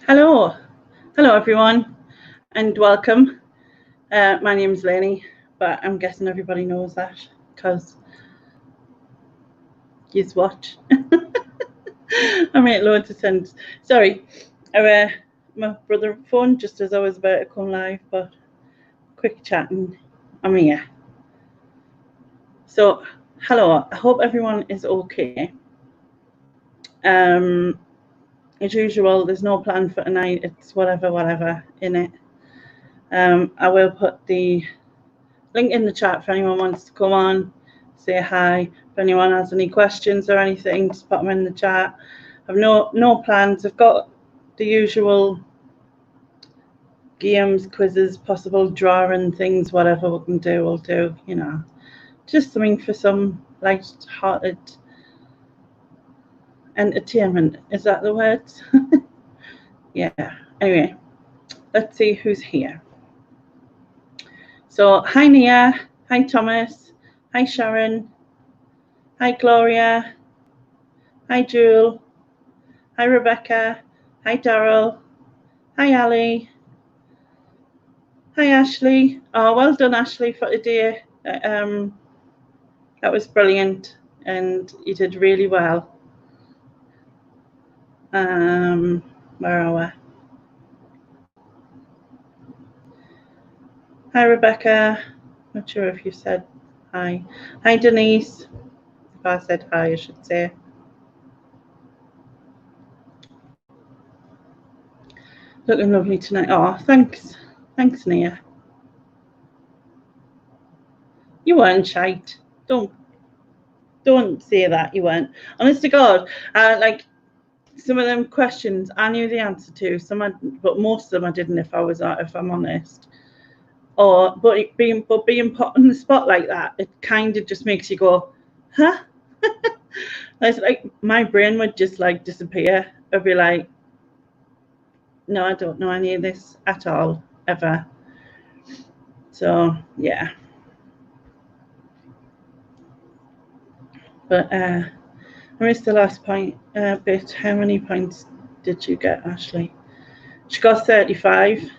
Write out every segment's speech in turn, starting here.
Hello, hello everyone, and welcome. My name's Lenny, but I'm guessing everybody knows that because you watch. I make loads of sense. Sorry, my brother phoned just as I was about to come live, but quick chatting. I'm here. So, hello. I hope everyone is okay. Um, as usual, there's no plan for tonight. It's whatever in it. I will put the link in the chat if anyone wants to come on, say hi. If anyone has any questions or anything, just put them in the chat. I've no plans. I've got the usual games, quizzes, possible drawing things, whatever we can do, we'll do, just something for some light-hearted entertainment. Is that the words? Yeah. Anyway, let's see who's here. So, hi Nia, hi Thomas, hi Sharon, hi Gloria, hi Jewel, hi Rebecca, hi Daryl, hi Ali, hi Ashley. Oh, well done Ashley for today. That was brilliant and you did really well. Where are we? Hi Rebecca. Not sure if you said hi. Hi Denise. If I said hi, I should say. Looking lovely tonight. Oh, thanks. Thanks, Nia. You weren't shite. Don't say that you weren't. Honest to God, some of them questions I knew the answer to. But most of them I didn't. If I'm honest. But being put on the spot like that, it kind of just makes you go, huh? It's like my brain would just like disappear. I'd be like, no, I don't know any of this at all, ever. So yeah. But I missed the last point bit. How many points did you get, Ashley? She got 35.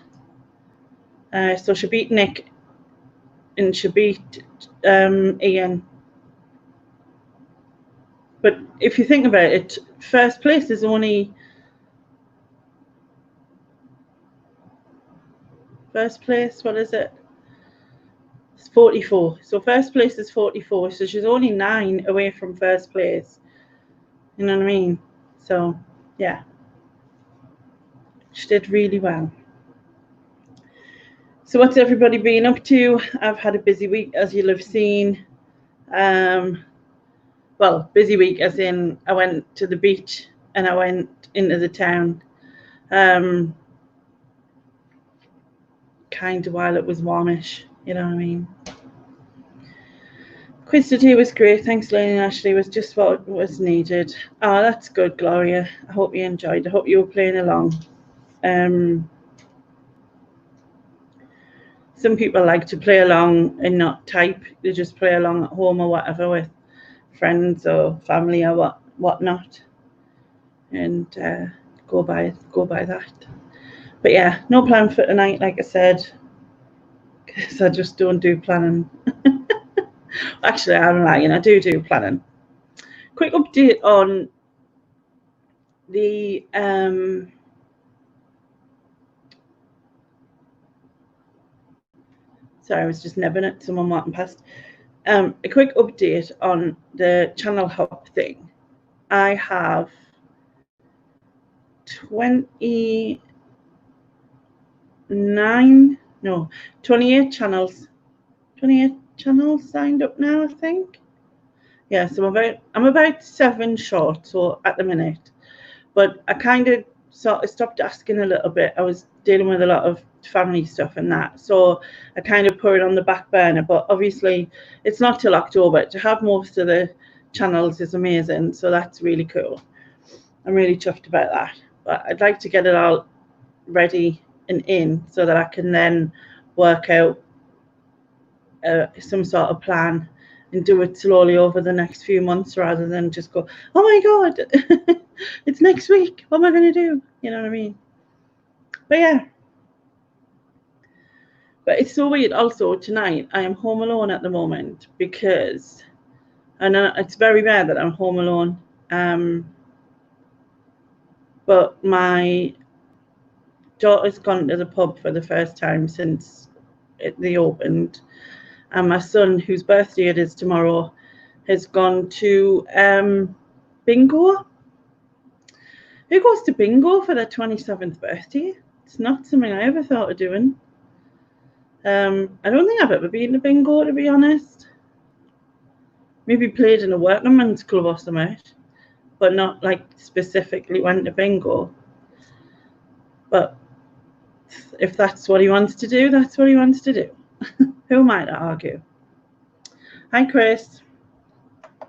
So she beat Nick and she beat Ian. But if you think about it, first place is only first place. What is it? It's 44. So first place is 44. So she's only 9 away from first place. You know what I mean? So yeah, she did really well. So what's everybody been up to? I've had a busy week, as you'll have seen. Well, busy week as in I went to the beach and I went into the town. Kind of while it was warmish, you know what I mean? Quiz today was great. Thanks, Lane and Ashley. It was just what was needed. Oh, that's good, Gloria. I hope you enjoyed. I hope you were playing along. Some people like to play along and not type. They just play along at home or whatever with friends or family or whatnot, and go by that. But yeah, no plan for tonight, like I said, because I just don't do planning. Actually, I'm lying. I do planning. Quick update on the sorry, I was just nibbling at someone walking past. A quick update on the channel hop thing. I have 28 channels. 28 channels signed up now, I think. Yeah, so I'm about 7 short, so at the minute. But I kind of sort of stopped asking a little bit. I was dealing with a lot of family stuff and that, so I kind of put it on the back burner. But obviously, it's not till October. To have most of the channels is amazing, so that's really cool. I'm really chuffed about that. But I'd like to get it all ready and in so that I can then work out some sort of plan and do it slowly over the next few months rather than just go, oh my God, it's next week. What am I going to do? You know what I mean? But yeah. But it's so weird. Also, tonight I am home alone at the moment because, and it's very rare that I'm home alone. But my daughter's gone to the pub for the first time since they opened, and my son, whose birthday it is tomorrow, has gone to bingo. Who goes to bingo for their 27th birthday? It's not something I ever thought of doing. I don't think I've ever been to bingo, to be honest. Maybe played in a workman's club or something, but not like specifically went to bingo. But if that's what he wants to do, that's what he wants to do. Who am I to argue? Hi, Chris.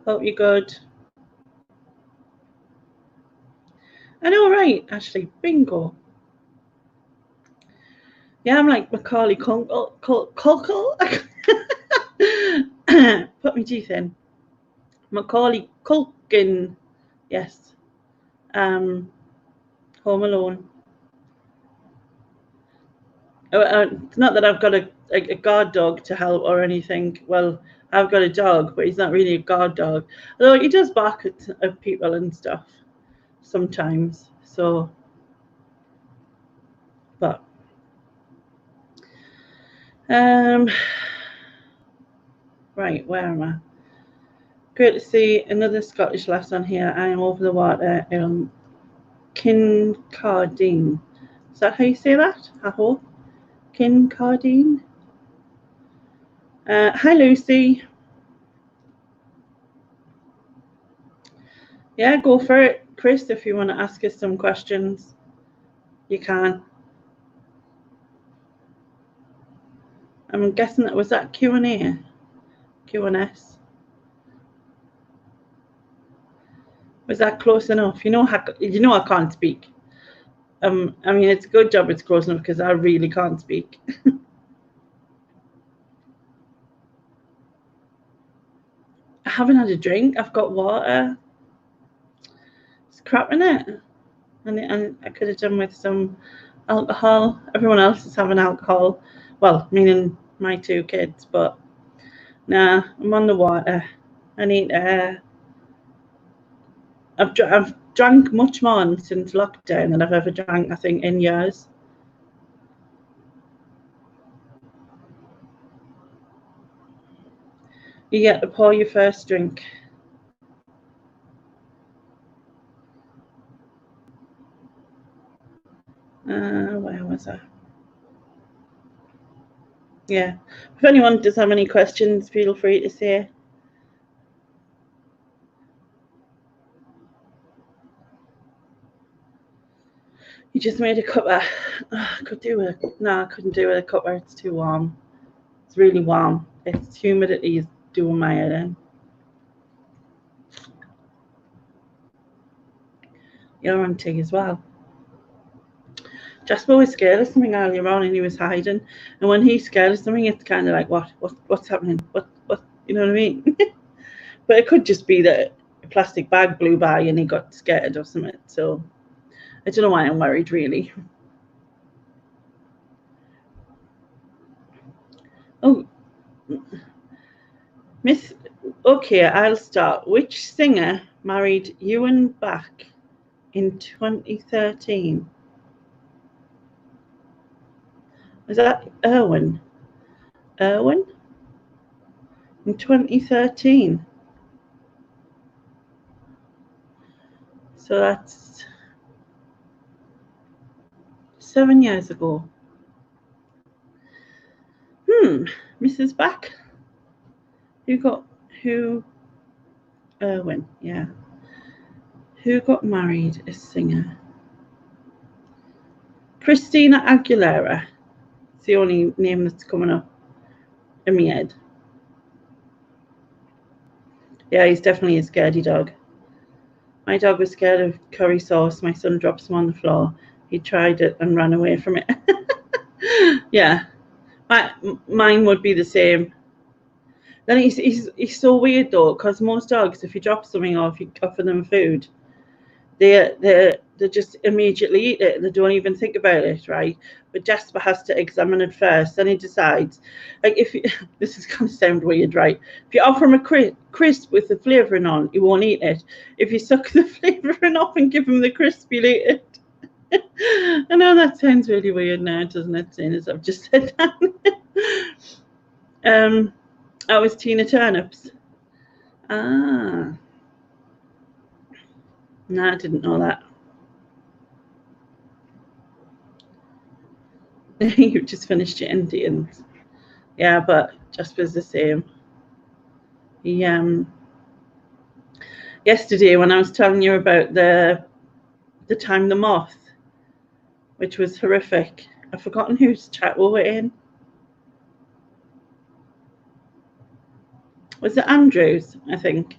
Hope you're good. I know, right? Actually, bingo. Yeah, I'm like Macaulay Culkin. Put my teeth in. Macaulay Culkin. Yes. Home Alone. It's not that I've got a guard dog to help or anything. Well, I've got a dog, but he's not really a guard dog. Although he does bark at people and stuff sometimes. So, but right, where am I? Great to see another Scottish lass on here. I am over the water in Kincardine. Is that how you say that? I hope. Kincardine. Hi, Lucy. Yeah, go for it, Chris. If you want to ask us some questions, you can. I'm guessing that was that Q&A, Q&S. Was that close enough? You know I can't speak. I mean, it's a good job it's close enough because I really can't speak. I haven't had a drink. I've got water. It's crap in it. And I could have done with some alcohol. Everyone else is having alcohol. Well, meaning my two kids, but nah, I'm on the water. I need I've drank much more since lockdown than I've ever drank, I think, in years. You get to pour your first drink. Where was I? Yeah. If anyone does have any questions, feel free to say. You just made a cuppa. I could do it. No, I couldn't do it a cuppa. It's too warm. It's really warm. It's humidity is doing my head in. You're on tea as well. Jasper was scared of something earlier on and he was hiding. And when he's scared of something, it's kind of like, what's happening? What, you know what I mean? But it could just be that a plastic bag blew by and he got scared or something. So I don't know why I'm worried, really. Oh, Miss, okay, I'll start. Which singer married Ewan Bach in 2013? Was that Erwin? Erwin? In 2013. So that's 7 years ago. Mrs. Bach? Who? Erwin, yeah. Who got married? A singer. Christina Aguilera. It's the only name that's coming up in my head. Yeah, he's definitely a scaredy dog. My dog was scared of curry sauce. My son dropped some on the floor. He tried it and ran away from it. Yeah, mine would be the same. Then he's so weird though, because most dogs, if you drop something or if you offer them food, they just immediately eat it and they don't even think about it, right? But Jasper has to examine it first, and he decides, like, if you, this is going to sound weird, right? If you offer him a crisp with the flavouring on, he won't eat it. If you suck the flavouring off and give him the crisp, he'll eat it. I know that sounds really weird now, doesn't it? Seeing as I've just said that. I was Tina Turnips. Ah. No, I didn't know that. You just finished your Indians. Yeah, but Jasper's the same. He yesterday when I was telling you about the time the moth, which was horrific. I've forgotten whose chat we were in. Was it Andrew's? I think.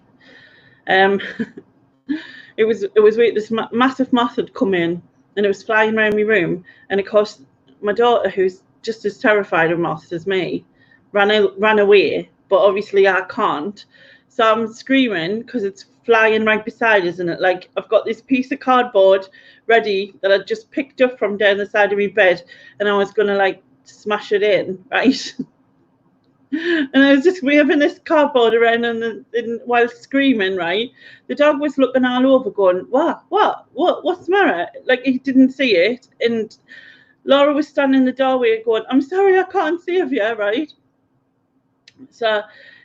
It was weird. This massive moth had come in, and it was flying around my room. And of course, my daughter, who's just as terrified of moths as me, ran away. But obviously, I can't. So I'm screaming because it's flying right beside us, and like I've got this piece of cardboard ready that I just picked up from down the side of my bed, and I was gonna like smash it in, right? And I was just waving this cardboard around while screaming, right? The dog was looking all over going, what's the matter? Like he didn't see it. And Laura was standing in the doorway going, I'm sorry, I can't save you, right? So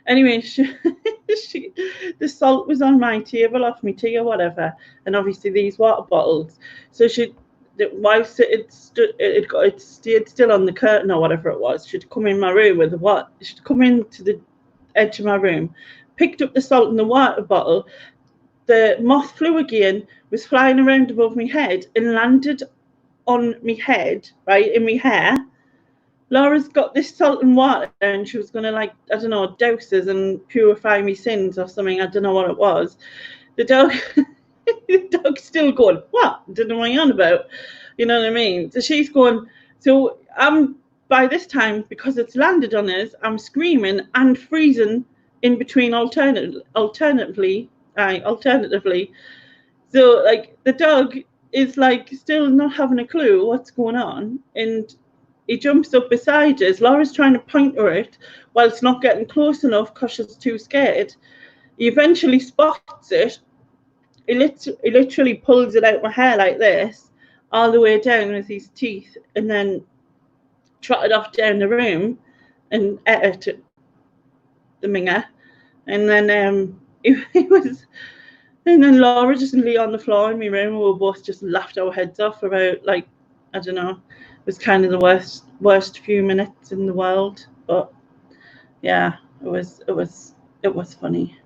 anyway, the salt was on my table off my tea or whatever. And obviously these water bottles. So whilst it stayed still on the curtain or whatever it was, she'd come in my room with she'd come into the edge of my room, picked up the salt in the water bottle. The moth flew again, was flying around above my head and landed on my head, right, in my hair. Laura's got this salt and water and she was going to, like, I don't know, douse us and purify me sins or something. I don't know what it was. The dog, the dog's still going, what? I don't know what you're on about. You know what I mean? So she's going, so I'm, by this time, because it's landed on us, I'm screaming and freezing in between alternatively. So, like, the dog is, like, still not having a clue what's going on. And he jumps up beside us. Laura's trying to point to it whilst not getting close enough because she's too scared. He eventually spots it. He literally pulls it out my hair like this, all the way down with his teeth, and then trotted off down the room and ate it, the minger. And then it was, and then Laura just lay on the floor in my room. We were both just laughed our heads off about, like, I don't know. It was kind of the worst few minutes in the world, but yeah, it was funny.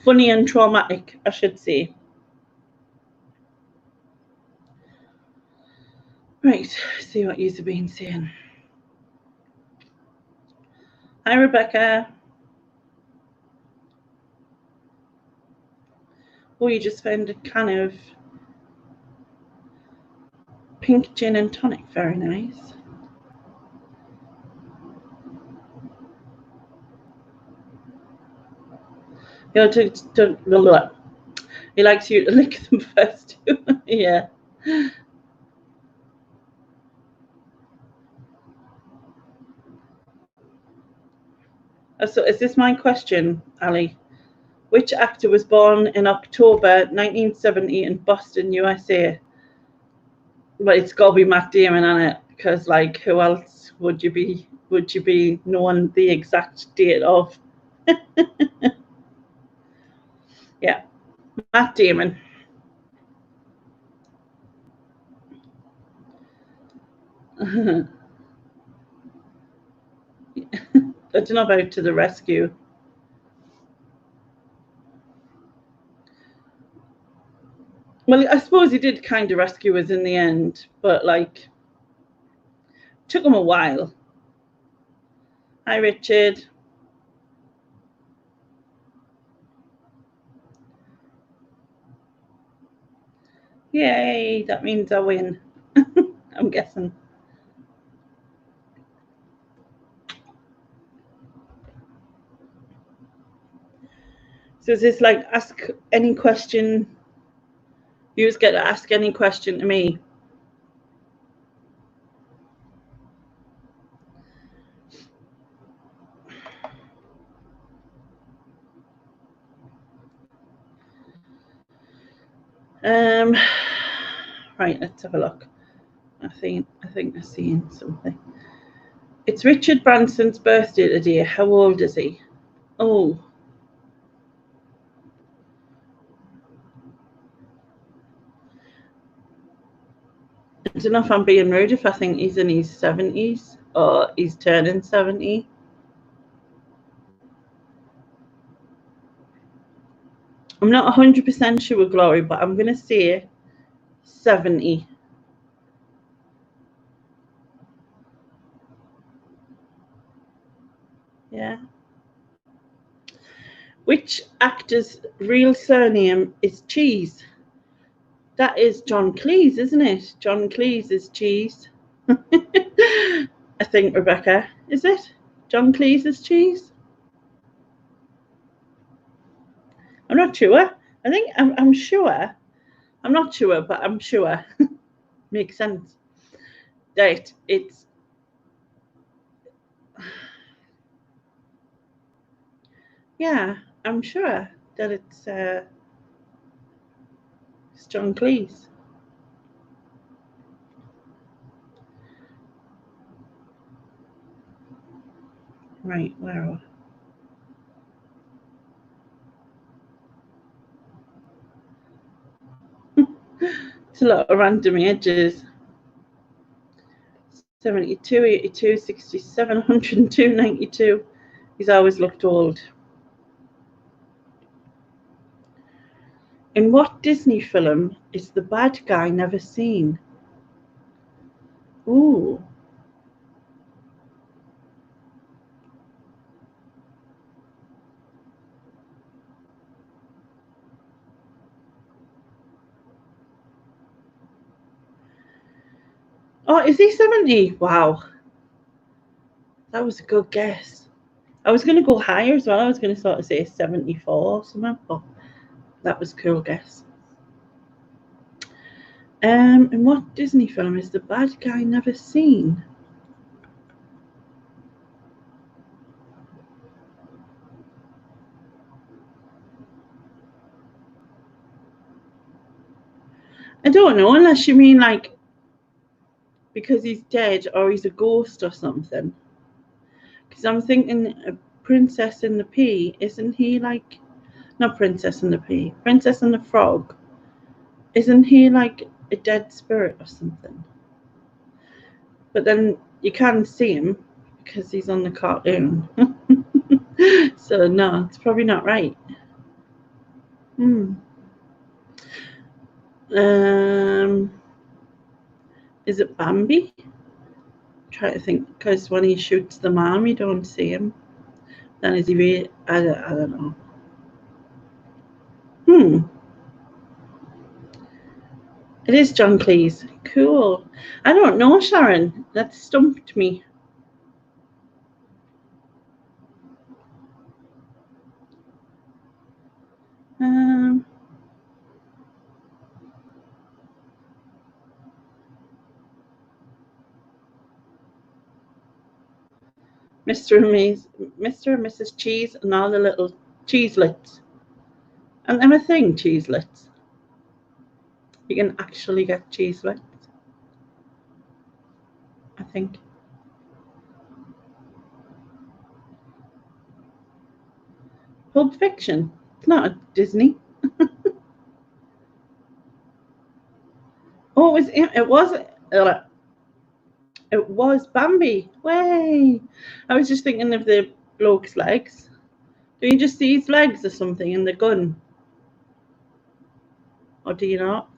Funny and traumatic, I should say. Right, see what you've been saying. Hi, Rebecca. Oh, you just found a can of pink gin and tonic. Very nice. He likes you to lick them first. Yeah. So is this my question, Ali? Which actor was born in October 1970 in Boston, USA? Well, it's got to be Matt Damon on it, because, like, who else would you be knowing the exact date of? Yeah, Matt Damon. I don't know about To the Rescue. Well, I suppose he did kind of rescue us in the end, but, like, took him a while. Hi, Richard. Yay, that means I win. I'm guessing. So is this like ask any question? You just get to ask any question to me. Right, let's have a look. I think I've seen something. It's Richard Branson's birthday today. How old is he? Oh. I don't know if I'm being rude if I think he's in his 70s or he's turning 70. I'm not 100% sure, Glory, but I'm going to say 70. Yeah. Which actor's real surname is Cheese? That is John Cleese, isn't it? John Cleese is Cheese. I think, Rebecca. Is it? John Cleese is Cheese? I'm not sure. I think I'm sure. I'm not sure, but I'm sure. Makes sense. Right, it's yeah, I'm sure that it's John Cleese. Right, where are we? It's a lot of random ages. 72, 82, 67, 102, 92. He's always looked old. In what Disney film is the bad guy never seen? Ooh. Oh, is he 70? Wow. That was a good guess. I was going to go higher as well. I was going to sort of say 74 or something, but that was a cool guess. In what Disney film is the bad guy never seen? I don't know, unless you mean like because he's dead or he's a ghost or something. Because I'm thinking Princess and the Pea, isn't he like, not Princess and the Pea, Princess and the Frog, isn't he like a dead spirit or something? But then you can't see him because he's on the cartoon. So no, it's probably not right. Is it Bambi? I'm trying to think, because when he shoots the mom, you don't see him. Then is he really? I don't know. It is John Cleese. Cool. I don't know, Sharon. That stumped me. Mr. and Mrs. Cheese and all the little cheeselets. And them a thing, cheeselets. You can actually get cheeselets, I think. Pulp Fiction. It's not a Disney. Oh, it was Bambi. Way. I was just thinking of the bloke's legs. Do you just see his legs or something in the gun? Or do you not?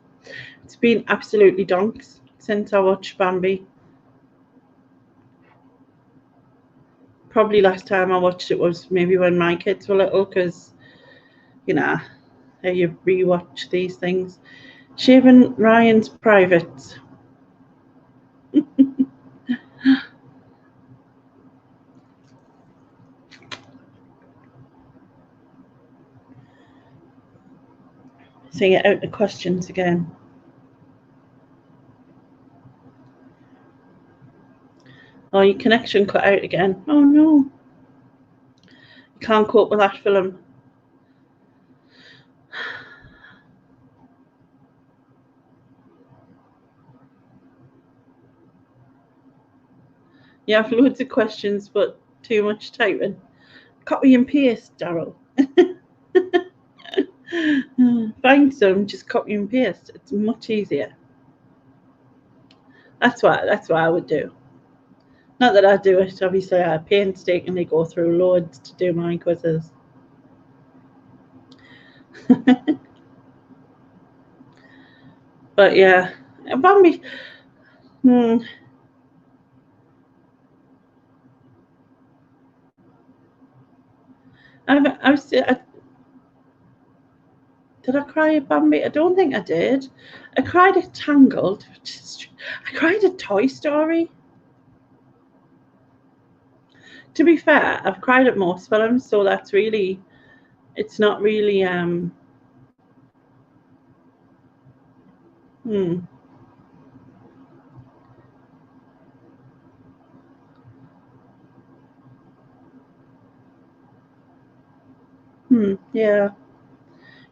It's been absolutely donks since I watched Bambi. Probably last time I watched it was maybe when my kids were little, because, you know, how you rewatch these things. Shaving Ryan's Privates. So you're out the questions again. Oh, your connection cut out again. Oh no. You can't cope with that film. You have loads of questions, but too much typing. Copy and paste, Daryl. Find some, just copy and paste. It's much easier. That's what I would do. Not that I do it, obviously I painstakingly go through loads to do my quizzes. But yeah, Bambi. Did I cry at Bambi? I don't think I did. I cried at Tangled. I cried at Toy Story. To be fair, I've cried at most films, so that's really, it's not really, yeah.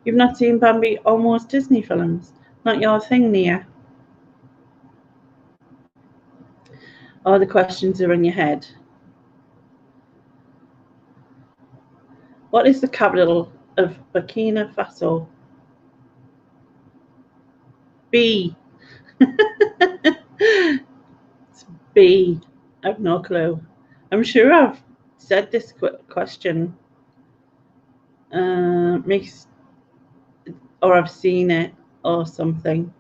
You've not seen Bambi or most Disney films? Not your thing, Nia? Or the questions are in your head? What is the capital of Burkina Faso? B. It's B. I've no clue. I'm sure I've said this question makes, or I've seen it or something.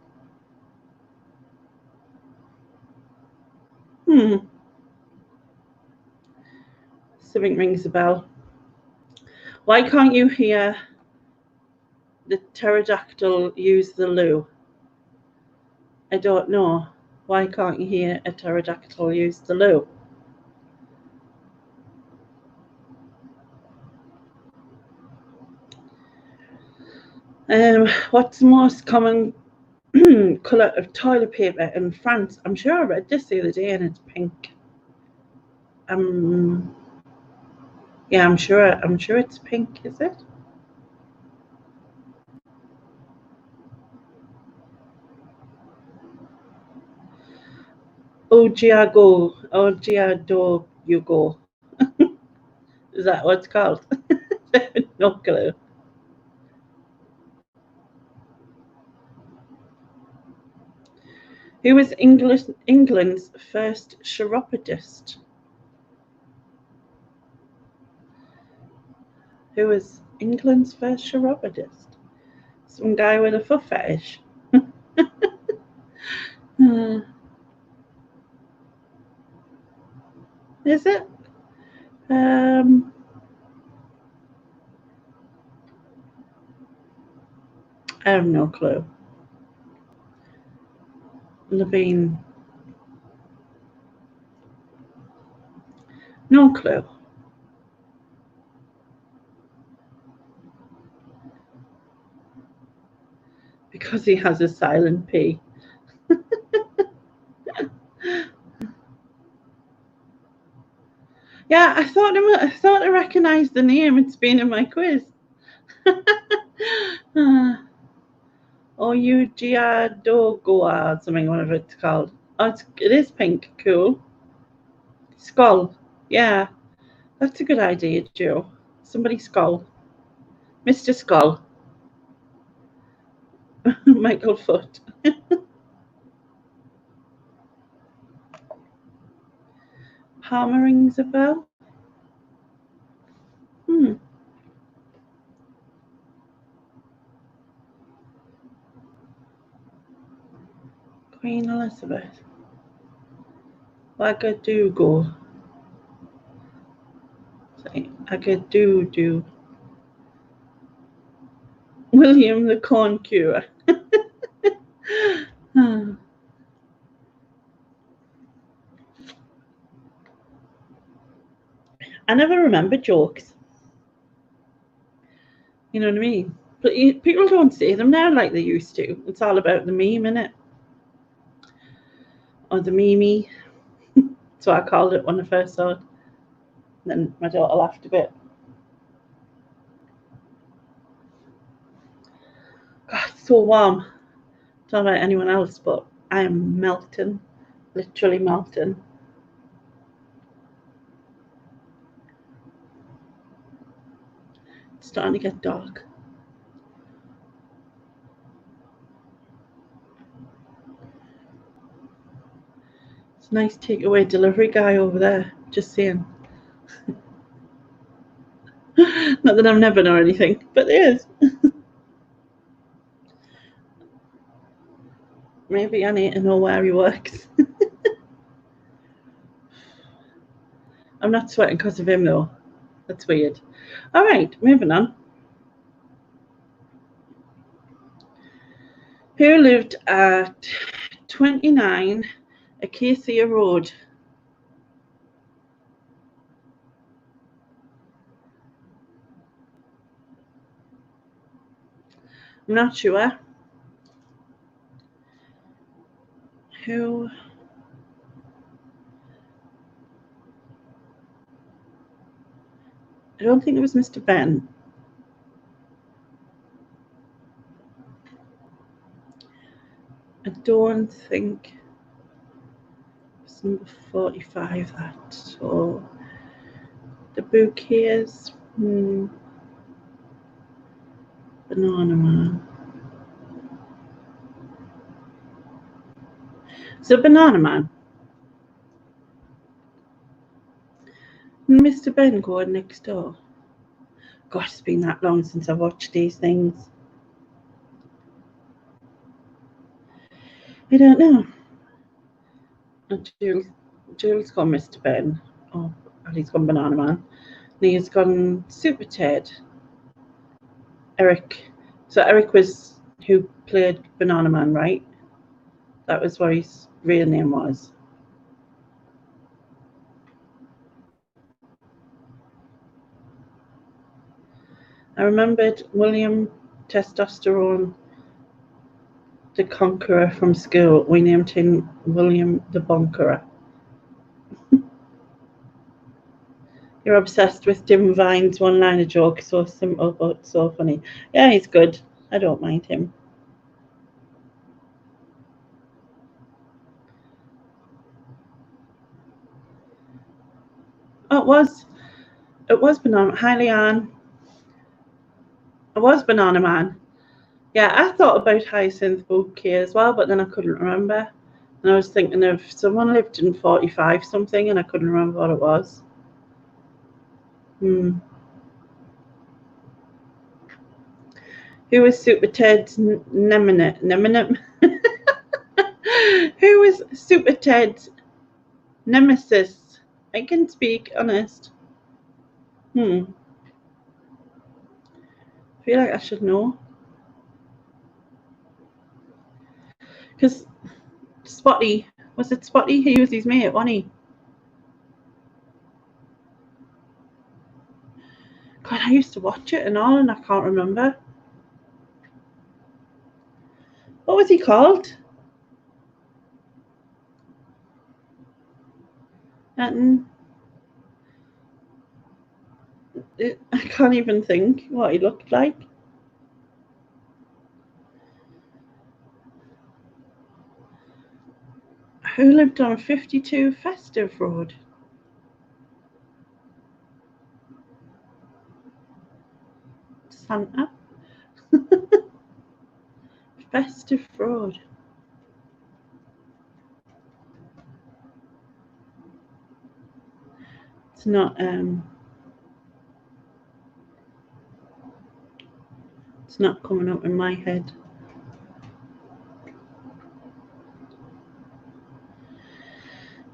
Something rings a bell. Why can't you hear the pterodactyl use the loo? I don't know. Why can't you hear a pterodactyl use the loo? What's the most common colour of toilet paper in France? I'm sure I read this the other day and it's pink. Yeah, I'm sure it's pink, is it? Ogiadogo. Is that what it's called? No clue. Who was England's first chiropodist? Who was England's first chiropodist? Some guy with a foot fetish. Is it? I have no clue. Levine. No clue. Because he has a silent P. Yeah, I thought I recognised the name. It's been in my quiz. Ogiadogoa, something, whatever it's called. Oh, it is pink. Cool. Skull. Yeah, that's a good idea, Joe. Somebody Skull. Mr. Skull. Michael Foot. Palmer rings a bell. Queen Elizabeth. Wagadugo. Agadudu. William the Corn Cure. I never remember jokes. You know what I mean? But people don't say them now like they used to. It's all about the meme, innit? Or the meme. So I called it when I first saw it. Then my daughter laughed a bit. God, it's so warm. Don't know about anyone else, but I am melting. Literally melting. It's starting to get dark. It's a nice takeaway delivery guy over there. Just saying. Not that I've never known anything, but there is. Maybe I need to know where he works. I'm not sweating because of him though. That's weird. All right, moving on. Who lived at 29 Acacia Road? I'm not sure. Who? I don't think it was Mr. Ben. I don't think it's number 45 that. So the bouquets. Banana Man. So Banana Man. Mr. Ben going next door. Gosh, it's been that long since I've watched these things. I don't know. Jules gone Mr. Ben. Oh, he's gone Banana Man. He's gone Super Ted. Eric. So Eric was who played Banana Man, right? That was what his real name was. I remembered William Testosterone the Conqueror from school. We named him William the Bonkerer. You're obsessed with Tim Vine's one-liner joke. So simple but so funny. Yeah, he's good. I don't mind him. Oh, it was Banana. Hi, Leanne. It was Banana Man. Yeah, I thought about Hyacinth Bouquet as well, but then I couldn't remember. And I was thinking of someone lived in 45 something, and I couldn't remember what it was. Who was Super Ted's nemesis? Who was Super Ted's nemesis? I can speak honest. I feel like I should know. Because Spotty, was it Spotty? He was his mate, wasn't he? God, I used to watch it and all, and I can't remember. What was he called? And I can't even think what he looked like. Who lived on 52 Festive Road? Santa. Festive Road. It's not it's not coming up in my head.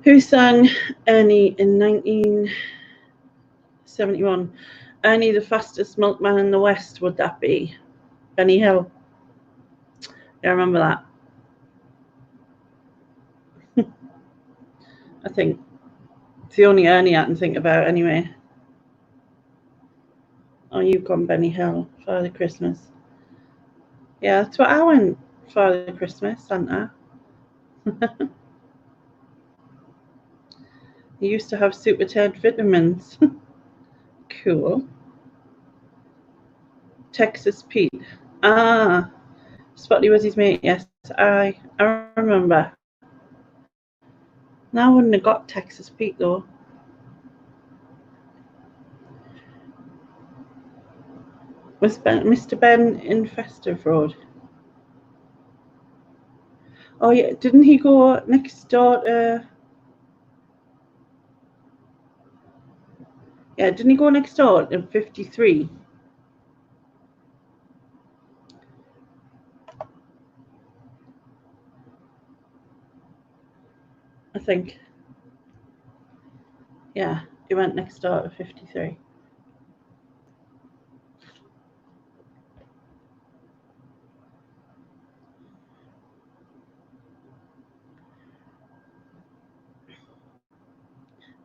Who sang Ernie in 1971? Ernie, the fastest milkman in the West, would that be? Benny Hill. Yeah, I remember that. I think it's the only Ernie I can think about anyway. Oh, you've gone Benny Hill, Father Christmas. Yeah, that's what I went for the Christmas, Santa. He used to have Super Ted vitamins. Cool. Texas Pete. Ah, Spotty was his mate. Yes, I remember. Now I wouldn't have got Texas Pete though. Was Mr. Ben in Festive Road? Oh yeah, didn't he go next door to? Yeah, didn't he go next door in 53? I think. Yeah, he went next door to 53.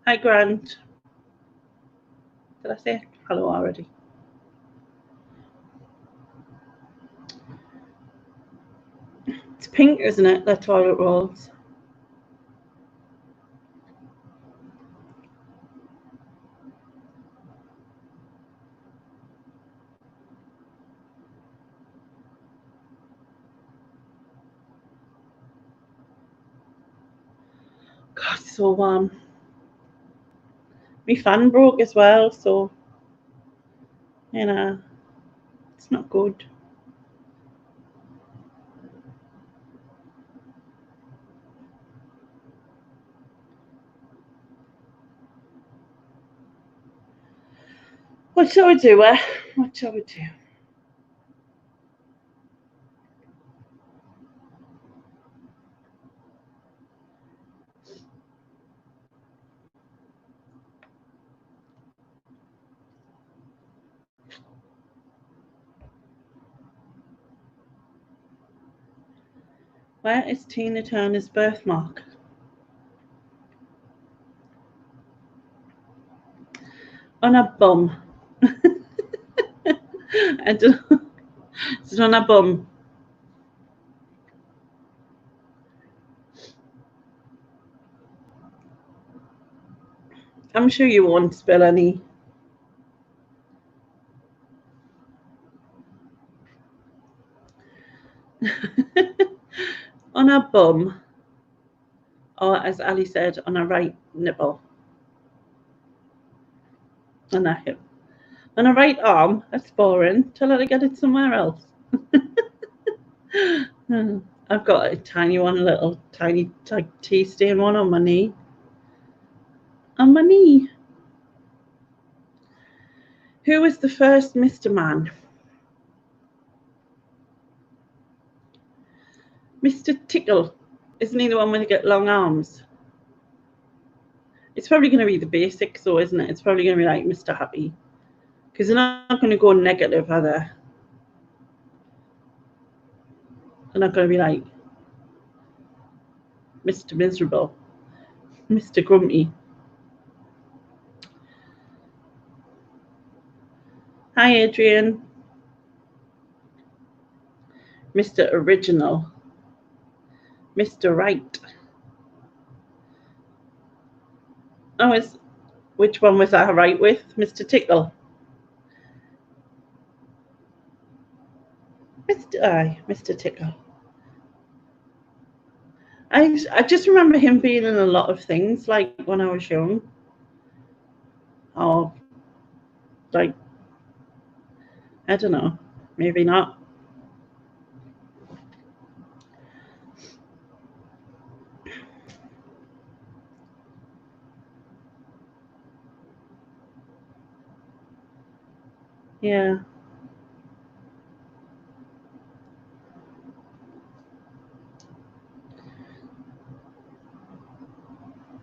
Hi, Grant. Did I say hello already? It's pink, isn't it? The toilet rolls. God, it's so warm. My fan broke as well, so you know, it's not good. What shall we do? What shall we do? Where is Tina Turner's birthmark? On her bum. I don't know. It's on her bum. I'm sure you won't spill any. On her bum, or as Ali said, on her right nipple. On her hip. On her right arm, that's boring. Tell her to get it somewhere else. I've got a tiny one, a little tiny tea stain one on my knee. On my knee. Who was the first Mr. Man? Mr. Tickle. Isn't he the one with the long arms? It's probably going to be the basics, though, isn't it? It's probably going to be like Mr. Happy. Because they're not going to go negative, are they? They're not going to be like Mr. Miserable, Mr. Grumpy. Hi, Adrian. Mr. Original. Mr. Right. Oh, which one was I right with? Mr. Tickle. Mr. Tickle. I just remember him being in a lot of things, like when I was young. Or, like, I don't know. Maybe not. Yeah.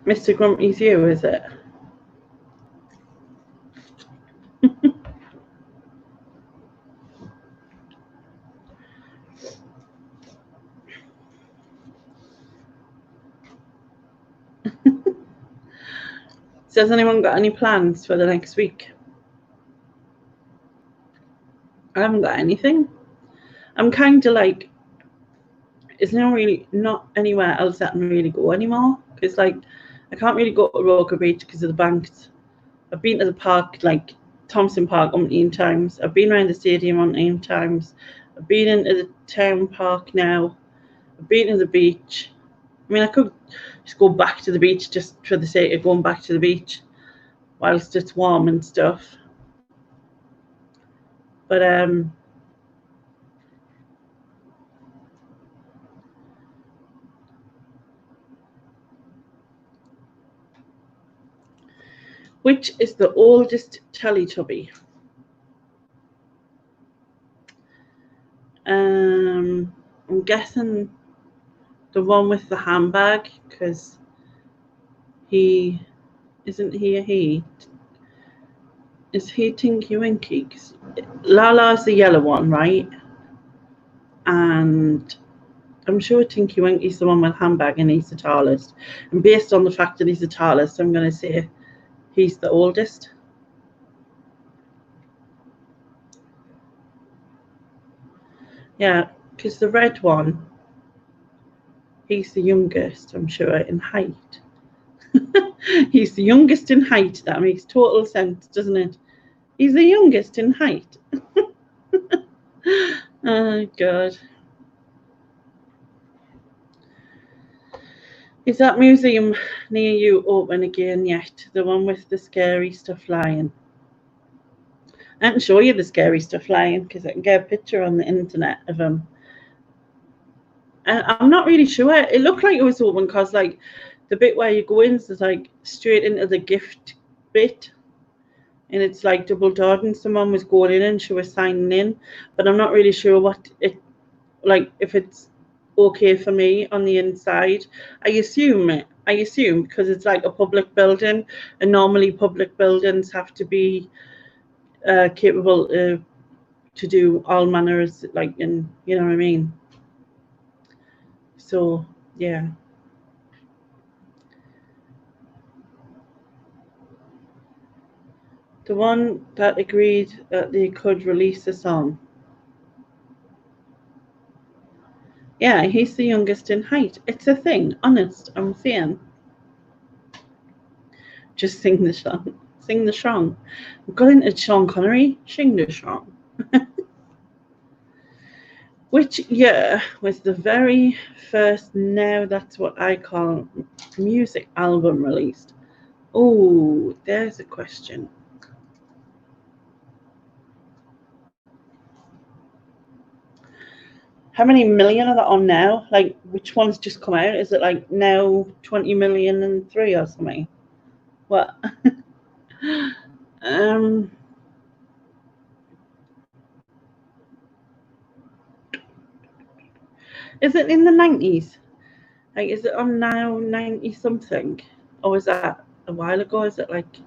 Mr. Grumpy's you, is it? So has anyone got any plans for the next week? I haven't got anything. I'm kind of like, it's not anywhere else that I can really go anymore, because like I can't really go to Roker Beach because of the banks. I've been to the park, like Thompson Park, umpteen times. I've been around the stadium umpteen times. I've been into the town park now. I've been to the beach. I mean, I could just go back to the beach just for the sake of going back to the beach whilst it's warm and stuff. But which is the oldest Teletubby? I'm guessing the one with the handbag, because isn't he a he? Is he Tinky Winky? Lala's the yellow one, right? And I'm sure Tinky Winky's the one with handbag, and he's the tallest. And based on the fact that he's the tallest, I'm going to say he's the oldest. Yeah, because the red one, he's the youngest, I'm sure, in height. He's the youngest in height. That makes total sense, doesn't it? He's the youngest in height. Oh, God. Is that museum near you open again yet? The one with the scary stuff flying? I can show you the scary stuff flying because I can get a picture on the internet of them. I'm not really sure. It looked like it was open because, like, the bit where you go in is like straight into the gift bit, and it's like double doored, and someone was going in and she was signing in, but I'm not really sure what it, like, if it's okay for me on the inside. I assume because it's like a public building, and normally public buildings have to be capable to do all manners, like, in, you know what I mean. So yeah. The one that agreed that they could release a song. Yeah, he's the youngest in height. It's a thing, honest, I'm saying. Just sing the song. Sing the song. We've got into Sean Connery. Sing the song. Which year was the very first Now That's What I Call music album released? Oh, there's a question. How many million are there on now? Like, which one's just come out? Is it like now 20 million and 3 or something? What? Is it in the 90s? Like, is it on now 90 something? Or was that a while ago? Is it like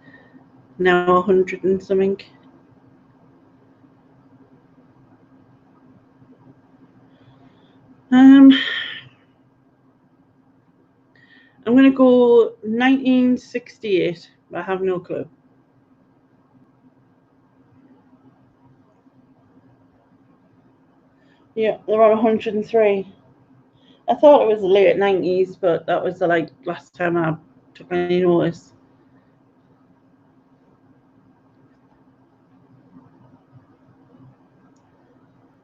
now 100 and something? I'm going to go 1968. I have no clue. Yeah, they're on 103. I thought it was the late 90s, but that was the like last time I took any notice.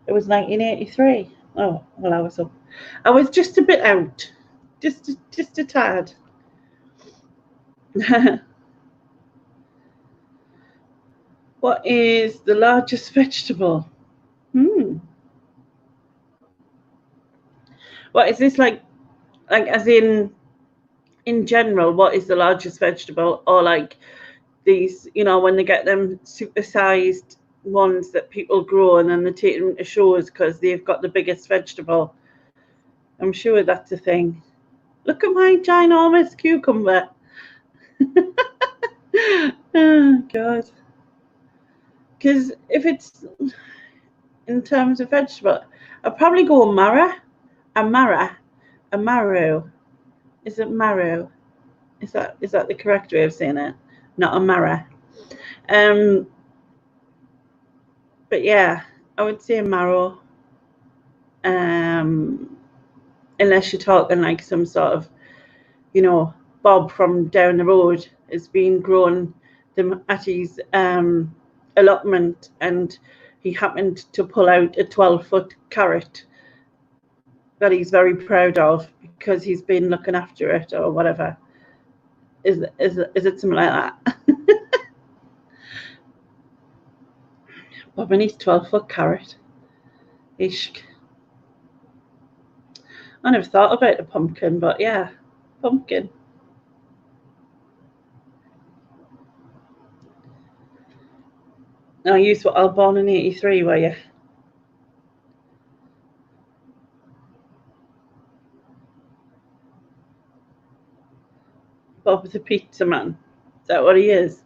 It was 1983. Oh, well, I was up. I was just a bit out. Just a tad. What is the largest vegetable? What is this, like as in general, what is the largest vegetable? Or like these, you know, when they get them supersized ones that people grow and then they take them to shows because they've got the biggest vegetable. I'm sure that's a thing. Look at my ginormous cucumber. Oh, God. Because if it's in terms of vegetable, I'd probably go marrow. A marrow. Is it marrow? Is that the correct way of saying it? Not a marrow. But yeah, I would say marrow. unless you're talking like some sort of, you know, Bob from down the road has been growing them at his allotment, and he happened to pull out a 12-foot carrot that he's very proud of because he's been looking after it or whatever. Is it something like that? Bob and his 12-foot carrot. Ish. I never thought about the pumpkin, but yeah, pumpkin. Now, you were all born in 83, were you? Bob the pizza man. Is that what he is?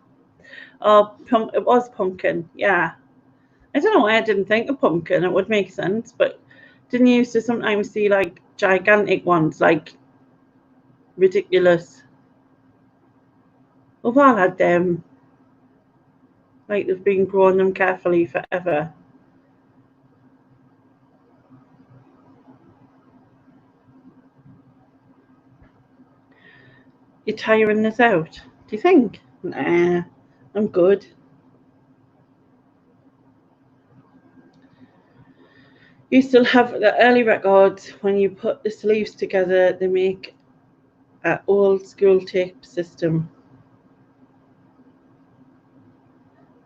Oh, it was pumpkin. Yeah. I don't know why I didn't think of pumpkin. It would make sense, but didn't you used to sometimes see like gigantic ones, like ridiculous? We've all had them. Like they've been growing them carefully forever. You're tiring us out, do you think? Nah, I'm good. You still have the early records. When you put the sleeves together, they make an old school tape system.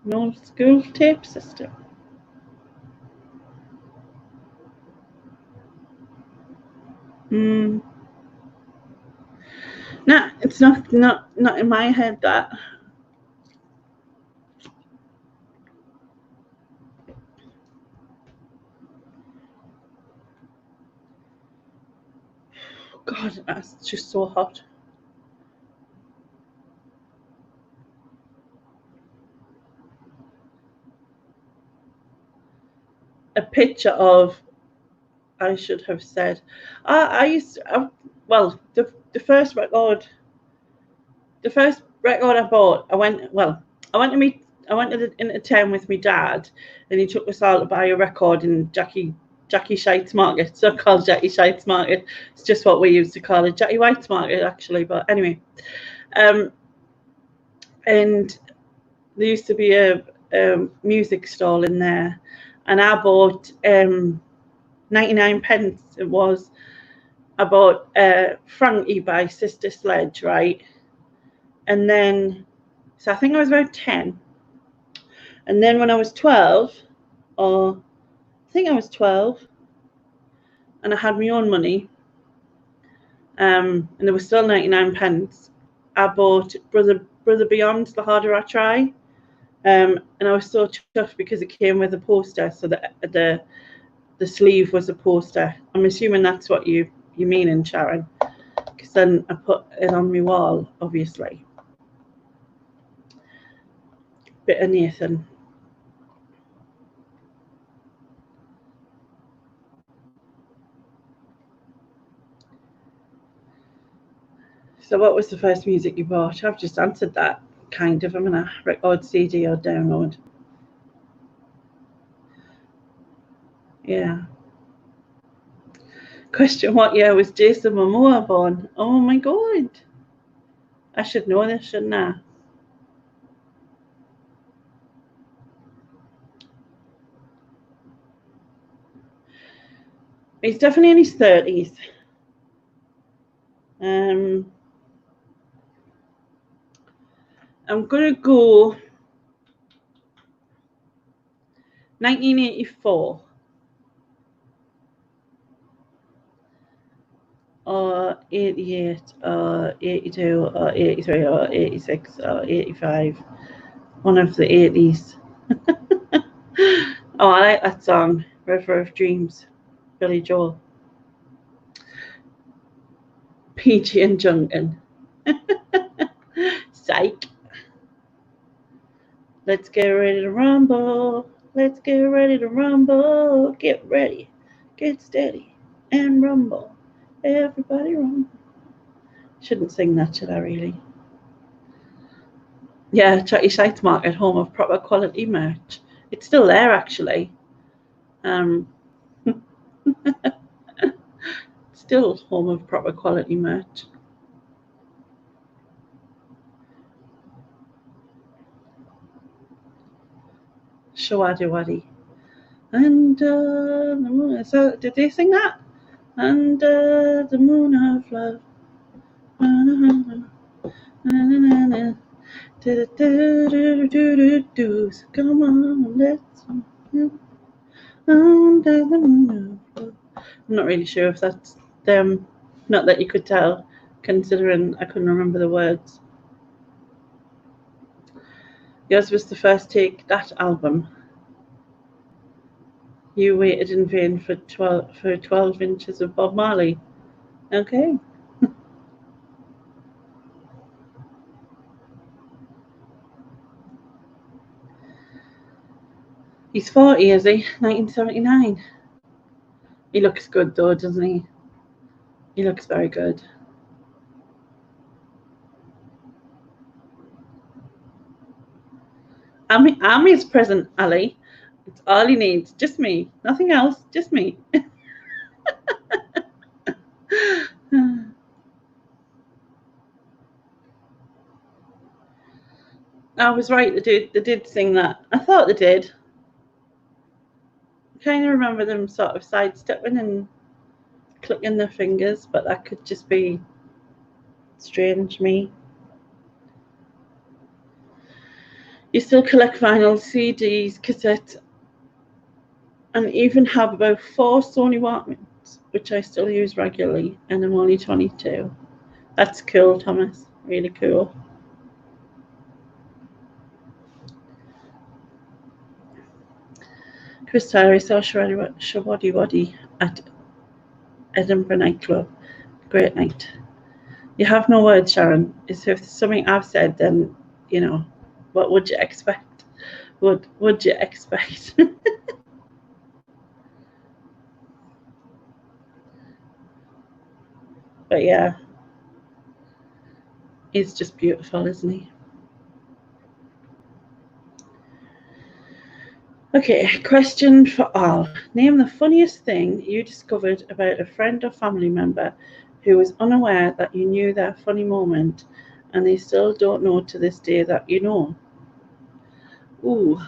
An old school tape system. No, it's not in my head, that. God, that's just so hot. A picture of, I should have said, I used to, well, the first record I bought, I went into town with my dad, and he took us all to buy a record in Jackie Shites Market. It's not called Jackie Shites Market. It's just what we used to call it, Jackie White's Market, actually. But anyway, and there used to be a music stall in there, and I bought 99 pence. It was. I bought Frankie by Sister Sledge, right? And then, so I think I was about 10. And then when I was 12, or I think I was 12, and I had my own money, and there was still 99 pence, I bought Brother Beyond, The Harder I Try. And I was so chuffed because it came with a poster, so that the sleeve was a poster. I'm assuming that's what you mean, in Sharon, because then I put it on my wall, obviously. Bit of Nathan. So what was the first music you bought? I've just answered that, kind of. I'm in a record, CD, or download. Yeah. Question: what year was Jason Momoa born? Oh my God. I should know this, shouldn't I? He's definitely in his 30s. I'm going to go 1984. Or 88, or 82, or 83, or 86, or 85. One of the 80s. Oh, I like that song, River of Dreams, Billy Joel. Peachy and Junkin. Psych. Let's get ready to rumble. Let's get ready to rumble. Get ready, get steady, and rumble. Everybody rumble. Shouldn't sing that, should I, really? Yeah, Jackie Shites Market, home of proper quality merch. It's still there, actually. Still home of proper quality merch. Shawadi Wadi. And the moon. So did they sing that? And the moon of love. So come on, let's under the moon of love. I'm not really sure if that's them. Not that you could tell, considering I couldn't remember the words. Yours was the first take, that album. You waited in vain for 12 inches of Bob Marley. Okay. He's 40, is he? 1979. He looks good though, doesn't he? He looks very good. Ami's present, Ali. It's all he needs. Just me. Nothing else. Just me. I was right. They did sing that. I thought they did. I kind of remember them sort of sidestepping and clicking their fingers, but that could just be strange me. You still collect vinyl, CDs, cassettes, and even have about 4 Sony Walkmans, which I still use regularly, and I'm only 22. That's cool, Thomas. Really cool. Chris Tyler saw Shawadi Wadi at Edinburgh nightclub. Great night. You have no words, Sharon. If it's something I've said, then, you know, what would you expect? What would you expect? But yeah, he's just beautiful, isn't he? Okay, question for all. Name the funniest thing you discovered about a friend or family member who was unaware that you knew their funny moment and they still don't know to this day that you know. Ooh.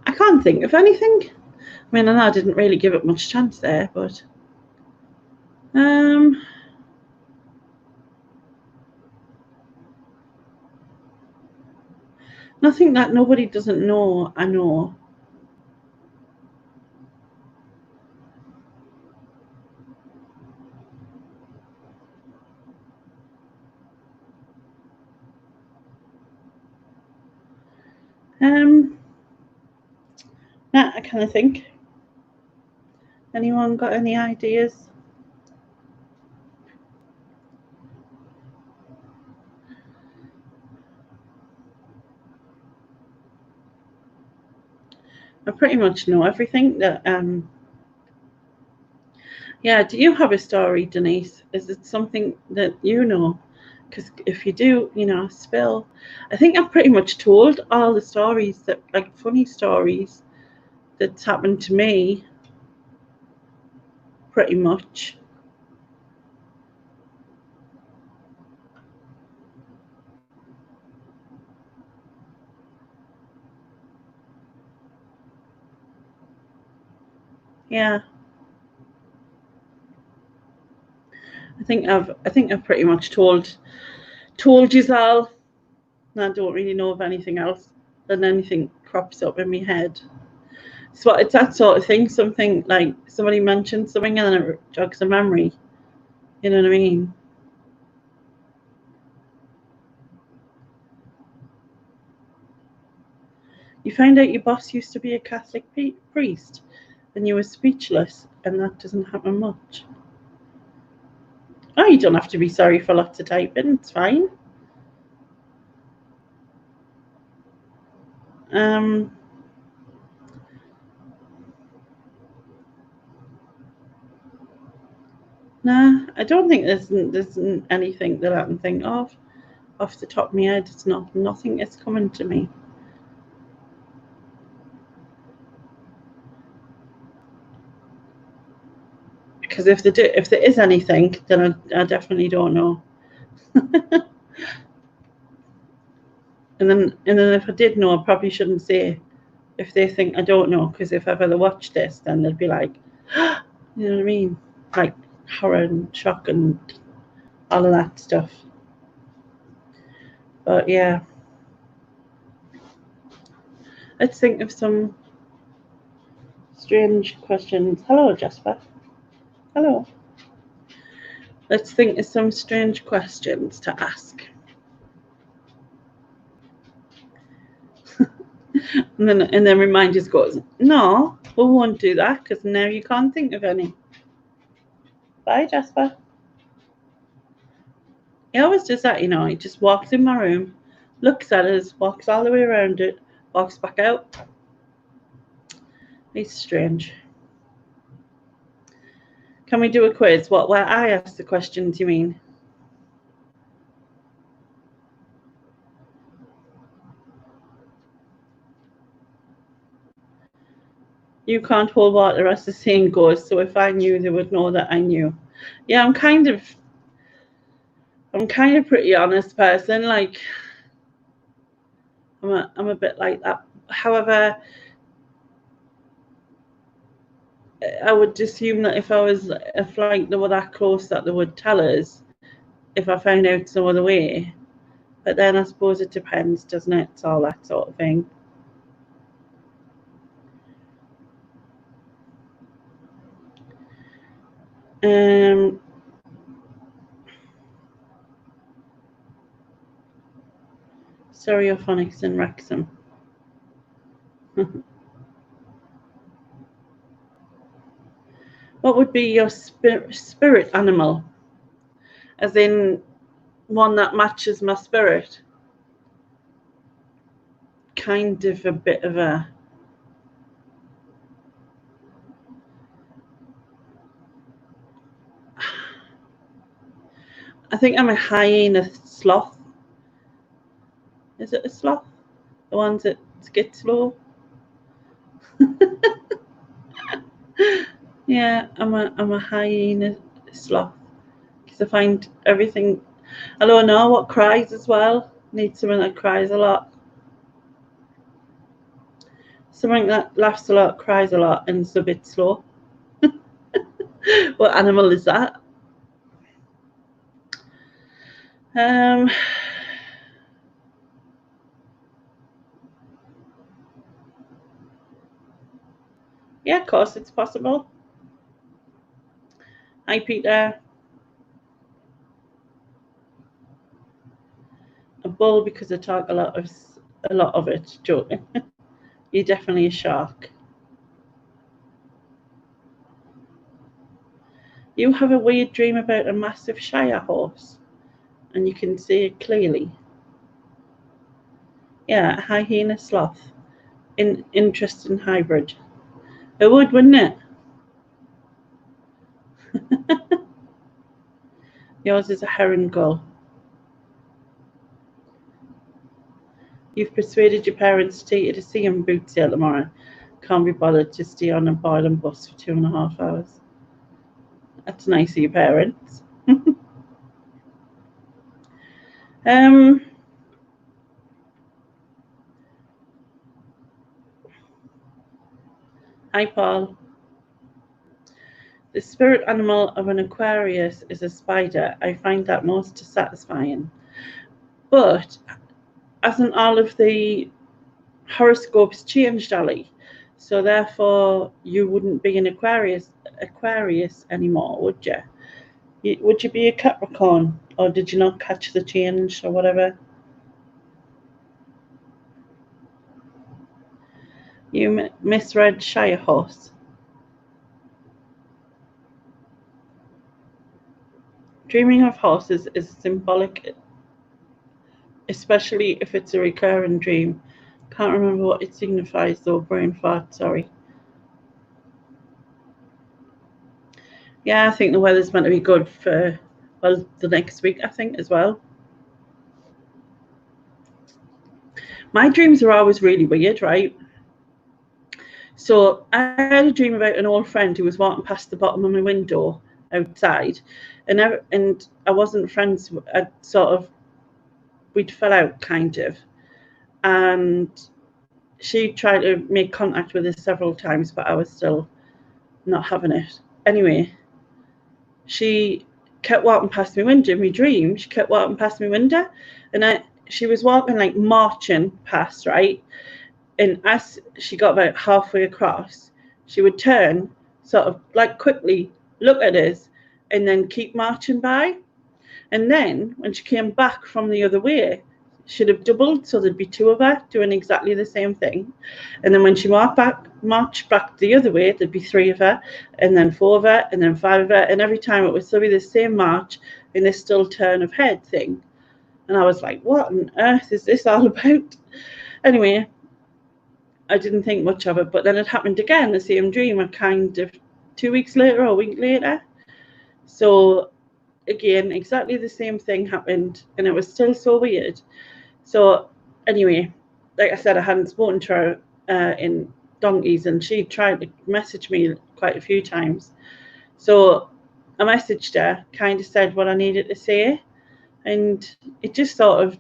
I can't think of anything. I mean, I know I didn't really give it much chance there, but nothing that nobody doesn't know, I know. I kind of think. Anyone got any ideas? I pretty much know everything that yeah, do you have a story, Denise? Is it something that you know? Because if you do, you know, spill. I think I've pretty much told all the stories that, like, funny stories that's happened to me, pretty much. Yeah. I think I've pretty much told you all. And I don't really know of anything else than anything crops up in my head. So it's that sort of thing. Something like somebody mentioned something and then it jogs a memory. You know what I mean? You find out your boss used to be a Catholic priest and you were speechless, and that doesn't happen much. Oh, you don't have to be sorry for lots of typing. It's fine. Nah, I don't think there's anything that I can think of off the top of my head. It's nothing is coming to me. Because if there is anything, then I definitely don't know. and then if I did know, I probably shouldn't say if they think I don't know, because if ever they watch this, then they'll be like, you know what I mean? Like horror and shock and all of that stuff. But yeah. Let's think of some strange questions. Hello, Jasper. Hello. Let's think of some strange questions to ask. and then Reminders goes, no, we won't do that because now you can't think of any. Bye, Jasper. He always does that, you know. He just walks in my room, looks at us, walks all the way around it, walks back out. He's strange. Can we do a quiz? What, where I ask the questions, you mean? You can't hold water, as the saying goes, so if I knew, they would know that I knew. Yeah, I'm kind of pretty honest person. Like, I'm a bit like that. However, I would assume that if like they were that close, that they would tell us if I found out some other way. But then I suppose it depends, doesn't it? It's all that sort of thing. Stereophonics in Wrexham. What would be your spirit animal? As in one that matches my spirit? Kind of a bit of a... I think I'm a hyena sloth. Is it a sloth? The ones that get slow? Yeah, I'm a hyena sloth. Because I find everything... I don't know what cries as well. Need something that cries a lot. Something that laughs a lot, cries a lot, and is a bit slow. What animal is that? Yeah, of course, it's possible. Hi, Peter. A bull because I talk a lot of it. Joking. You're definitely a shark. You have a weird dream about a massive Shire horse, and you can see it clearly. Yeah, a hyena sloth. Interesting hybrid. It would, wouldn't it? Yours is a heron gull. You've persuaded your parents to take you to see him boot sale tomorrow. Can't be bothered to stay on a boiling bus for 2.5 hours. That's nice of your parents. Hi, Paul. The spirit animal of an Aquarius is a spider. I find that most satisfying. But hasn't all of the horoscopes changed, Ali? So therefore, you wouldn't be an Aquarius anymore, would you? Would you be a Capricorn, or did you not catch the change or whatever? You misread Shire horse. Dreaming of horses is symbolic, especially if it's a recurring dream. Can't remember what it signifies though. Brain fart, sorry. Yeah, I think the weather's meant to be good for, well, the next week, I think, as well. My dreams are always really weird, right? So I had a dream about an old friend who was walking past the bottom of my window outside, and I wasn't friends. We'd fell out kind of, and she tried to make contact with us several times, but I was still not having it. Anyway, she kept walking past my window in my dream. She kept walking past my window, and she was walking like marching past, right? And as she got about halfway across, she would turn, sort of like quickly look at us, and then keep marching by. And then when she came back from the other way, she'd have doubled, so there'd be two of her doing exactly the same thing. And then when she marched back the other way, there'd be three of her, and then four of her, and then five of her. And every time it would still be the same march in this still turn of head thing. And I was like, what on earth is this all about? Anyway, I didn't think much of it, but then it happened again, the same dream, a kind of 2 weeks later or a week later. So again, exactly the same thing happened, and it was still so weird. So anyway, like I said, I hadn't spoken to her in donkeys, and she tried to message me quite a few times. So I messaged her, kind of said what I needed to say, and it just sort of,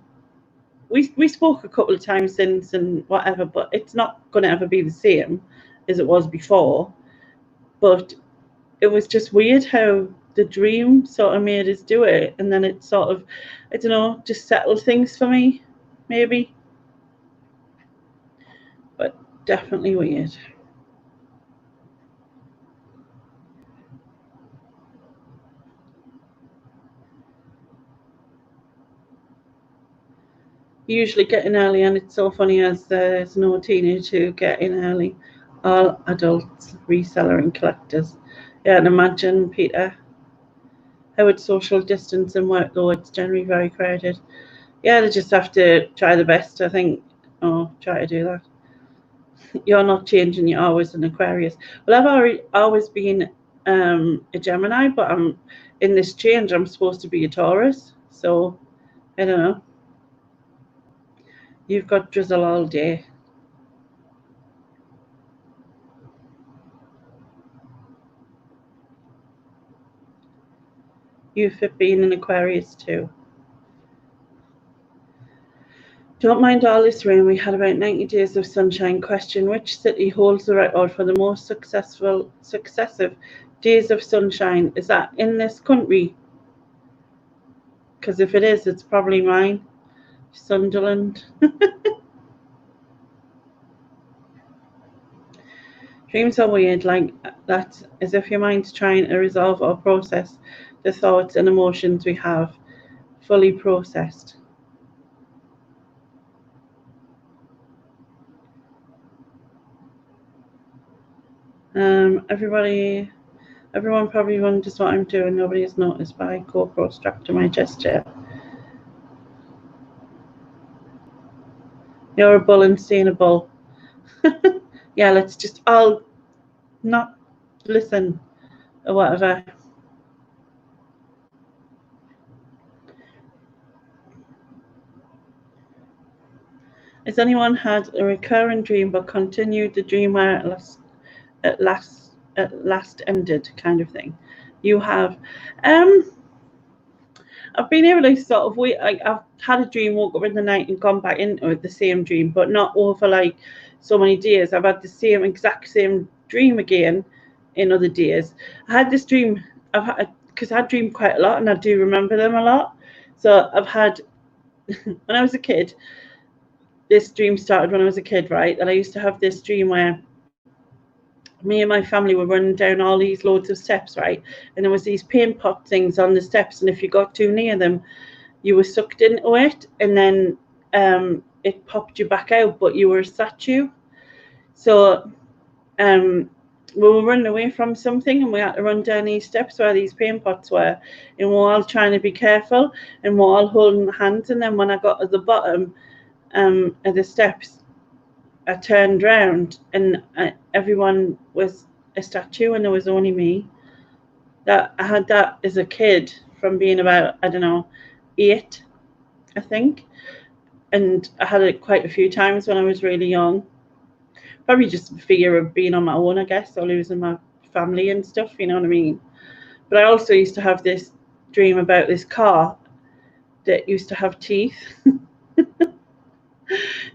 we spoke a couple of times since and whatever, but it's not going to ever be the same as it was before. But it was just weird how the dream sort of made us do it, and then it sort of, I don't know, just settled things for me, maybe. But definitely weird. Usually getting early, and it's so funny as there's no teenagers who get in early, all adults, reseller and collectors. Yeah, and imagine, Peter, how would social distance and work, though it's generally very crowded. Yeah, they just have to try the best, I think. Oh, try to do that. You're not changing, you're always an Aquarius. Well, I've always been a Gemini, but I'm in this change, I'm supposed to be a Taurus. So, I don't know. You've got drizzle all day. You've been an Aquarius too. Don't mind all this rain. We had about 90 days of sunshine. Question: which city holds the record for the most successive days of sunshine? Is that in this country? Because if it is, it's probably mine. Sunderland. Dreams are weird, like that, as if your mind's trying to resolve or process the thoughts and emotions we have fully processed. Everyone probably wonders what I'm doing. Nobody has noticed by GoPro strapped to my chest here. You're a bull and staying a bull. Yeah, let's just all not listen or whatever. Has anyone had a recurring dream but continued the dream where at last ended, kind of thing? You have. I've been able to sort of wait. I've had a dream, woke up in the night, and gone back into it, the same dream, but not over like so many days. I've had the exact same dream again in other days. I had this dream. Because I dream quite a lot, and I do remember them a lot. So I've had when I was a kid. This dream started when I was a kid, right? And I used to have this dream where me and my family were running down all these loads of steps, right? And there was these paint pot things on the steps, and if you got too near them, you were sucked into it, and then it popped you back out, but you were a statue. So we were running away from something, and we had to run down these steps where these paint pots were, and we were all trying to be careful, and we were all holding hands. And then when I got to the bottom of the steps, I turned round, and everyone was a statue, and there was only me. That I had that as a kid from being about, I don't know, 8, I think, and I had it quite a few times when I was really young. Probably just fear of being on my own, I guess, or losing my family and stuff. You know what I mean? But I also used to have this dream about this car that used to have teeth.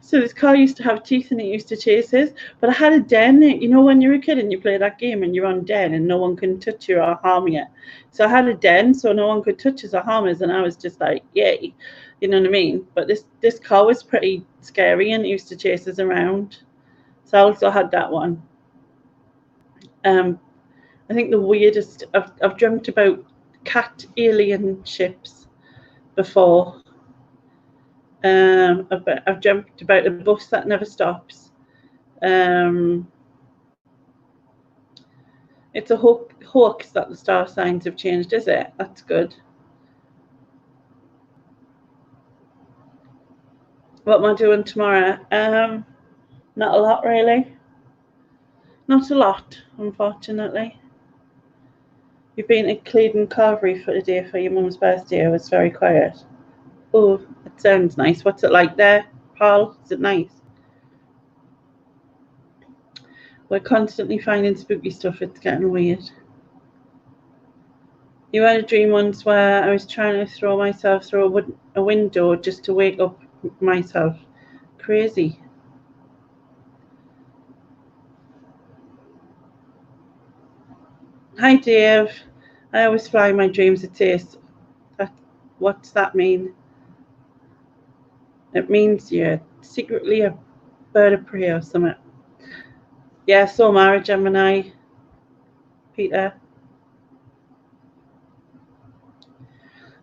So this car used to have teeth and it used to chase us. But I had a den. You know when you're a kid and you play that game and you're on den and no one can touch you or harm you. So I had a den so no one could touch us or harm us, and I was just like, yay. You know what I mean? But this car was pretty scary and it used to chase us around. So I also had that one. I think the weirdest, I've dreamt about cat alien ships before. I've dreamt about a bus that never stops. It's a hoax that the star signs have changed, is it? That's good. What am I doing tomorrow? Not a lot, really. Not a lot, unfortunately. You've been at Clevedon Carvery for the day for your mum's birthday. It was very quiet. Oh, it sounds nice. What's it like there, Paul? Is it nice? We're constantly finding spooky stuff. It's getting weird. You had a dream once where I was trying to throw myself through a window just to wake up myself. Crazy. Hi, Dave. I always fly my dreams at taste. What's that mean? It means you're secretly a bird of prey or something. Yeah, so am Gemini, Peter.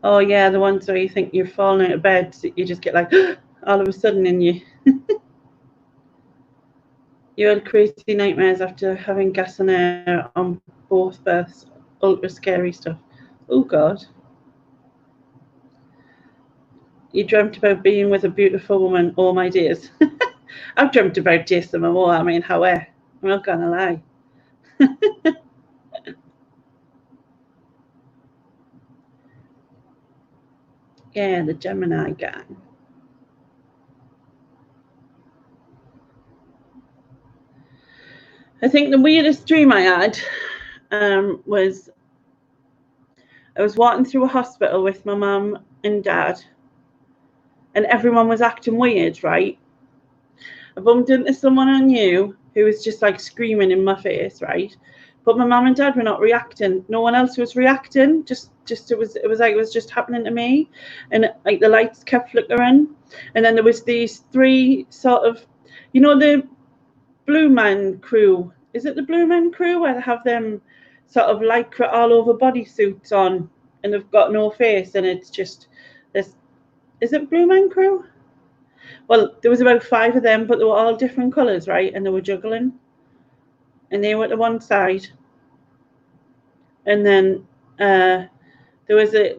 Oh yeah, the ones where you think you're falling out of bed, so you just get like all of a sudden in you. You had crazy nightmares after having gas and air on both births. Ultra scary stuff. Oh God. You dreamt about being with a beautiful woman all my days. I've dreamt about Jason Momoa. I mean, how I'm not gonna lie. Yeah, the Gemini gang. I think the weirdest dream I had was I was walking through a hospital with my mum and dad, and everyone was acting weird, right? I bumped into someone I knew who was just like screaming in my face, right? But my mum and dad were not reacting. No one else was reacting. Just it was like it was just happening to me, and like the lights kept flickering, and then there was these three sort of, you know, the Blue Man Crew. Is it the Blue Man Crew where they have them sort of lycra all over bodysuits on, and they've got no face, and it's just this. Is it Blue Man Crew? Well, there was about 5 of them, but they were all different colours, right? And they were juggling, and they were to one side, and then there was a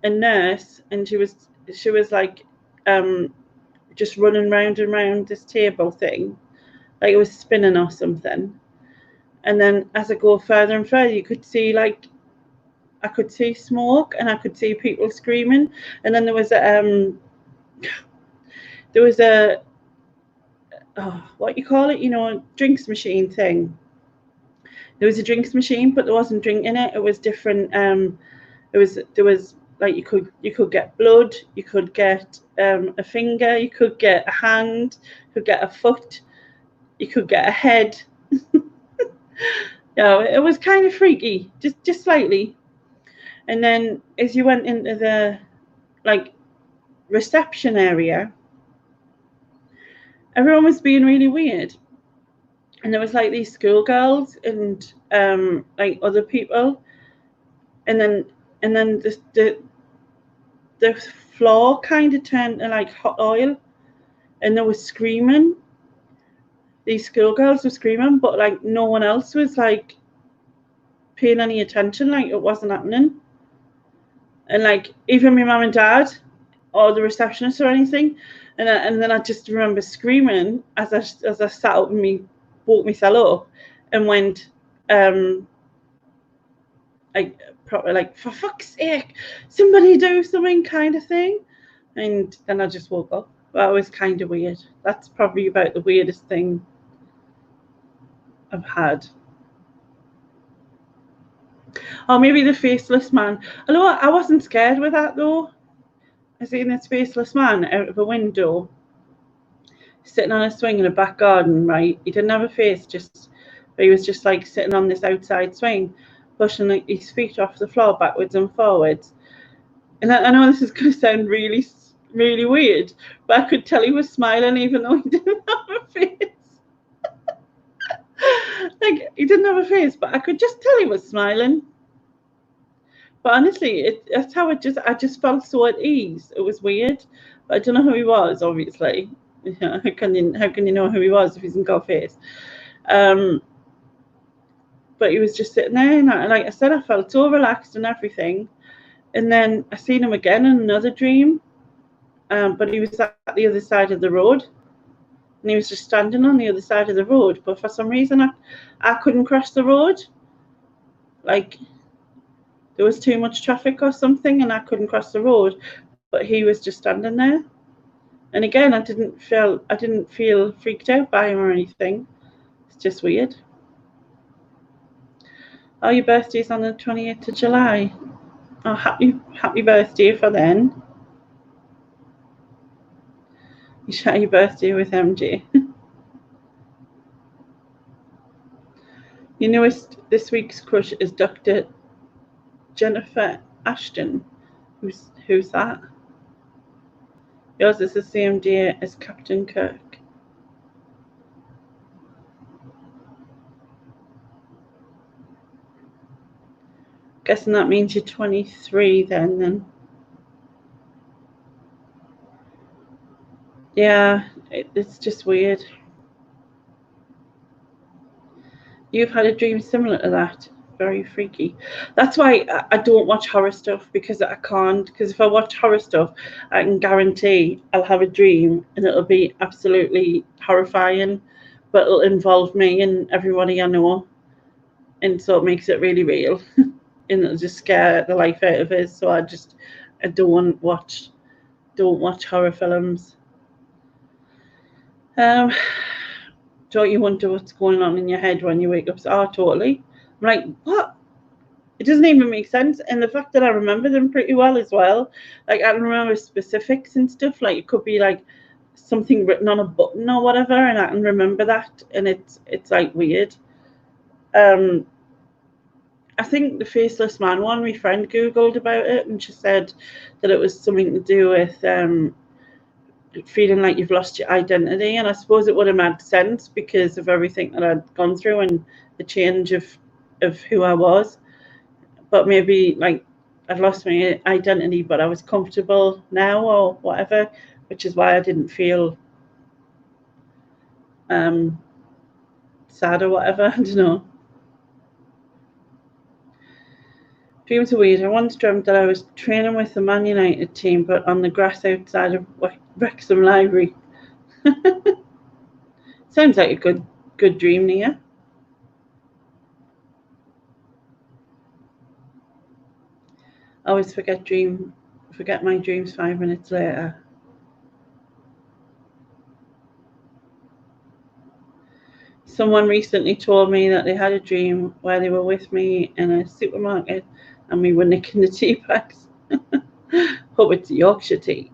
nurse, and she was like just running round and round this table thing, like it was spinning or something. And then as I go further and further, you could see like I could see smoke and I could see people screaming. And then there was a what you call it, you know, drinks machine thing. There was a drinks machine, but there wasn't drink in it. It was different. There was like you could get blood, you could get a finger, you could get a hand, you could get a foot, you could get a head. Yeah, it was kind of freaky, just slightly. And then as you went into the like reception area, everyone was being really weird. And there was like these schoolgirls and like other people, and then the floor kind of turned to like hot oil, and they were screaming. These schoolgirls were screaming, but like no one else was like paying any attention, like it wasn't happening. And like even my mum and dad or the receptionist or anything, and then I just remember screaming as I sat up and woke myself up and went like probably like, for fuck's sake, somebody do something kind of thing. And then I just woke up. That was kind of weird. That's probably about the weirdest thing I've had. Or maybe the faceless man. Although I wasn't scared with that though. I seen this faceless man out of a window, sitting on a swing in a back garden, right? He didn't have a face, but he was just like sitting on this outside swing, pushing like, his feet off the floor backwards and forwards. And I know this is going to sound really, really weird, but I could tell he was smiling even though he didn't have a face. Like, he didn't have a face, but I could just tell he was smiling. But honestly, that's how I just felt so at ease. It was weird. But I don't know who he was, obviously. Yeah, how can you know who he was if he hasn't got a face? But he was just sitting there, and like I said, I felt so relaxed and everything. And then I seen him again in another dream, but he was at the other side of the road, and he was just standing on the other side of the road. But for some reason, I couldn't cross the road. Like there was too much traffic or something, and I couldn't cross the road. But he was just standing there. And again, I didn't feel freaked out by him or anything. It's just weird. Oh, your birthday's on the 28th of July. Oh, happy birthday for then. You share your birthday with MJ. You know, this week's crush is Dr. Jennifer Ashton. Who's that? Yours is the same day as Captain Kirk. Guessing that means you're 23 then. Yeah, it's just weird. You've had a dream similar to that. Very freaky. That's why I don't watch horror stuff, because I can't. Because if I watch horror stuff, I can guarantee I'll have a dream and it'll be absolutely horrifying, but it'll involve me and everybody I know, and so it makes it really real, and it'll just scare the life out of us. So I don't watch horror films. Don't you wonder what's going on in your head when you wake up? Oh, totally. I'm like, what? It doesn't even make sense. And the fact that I remember them pretty well as well. Like, I can remember specifics and stuff. Like, it could be like something written on a button or whatever, and I can remember that. And it's like weird. I think the faceless man one, my friend Googled about it, and she said that it was something to do with feeling like you've lost your identity. And I suppose it would have made sense because of everything that I'd gone through and the change of who I was. But maybe like I'd lost my identity, but I was comfortable now or whatever, which is why I didn't feel sad or whatever. I don't know. Dreams are weird. I once dreamt that I was training with the Man United team, but on the grass outside of Wrexham Library. Sounds like a good dream, Nia. I always forget my dreams 5 minutes later. Someone recently told me that they had a dream where they were with me in a supermarket and we were nicking the tea bags. Hope it's Yorkshire tea.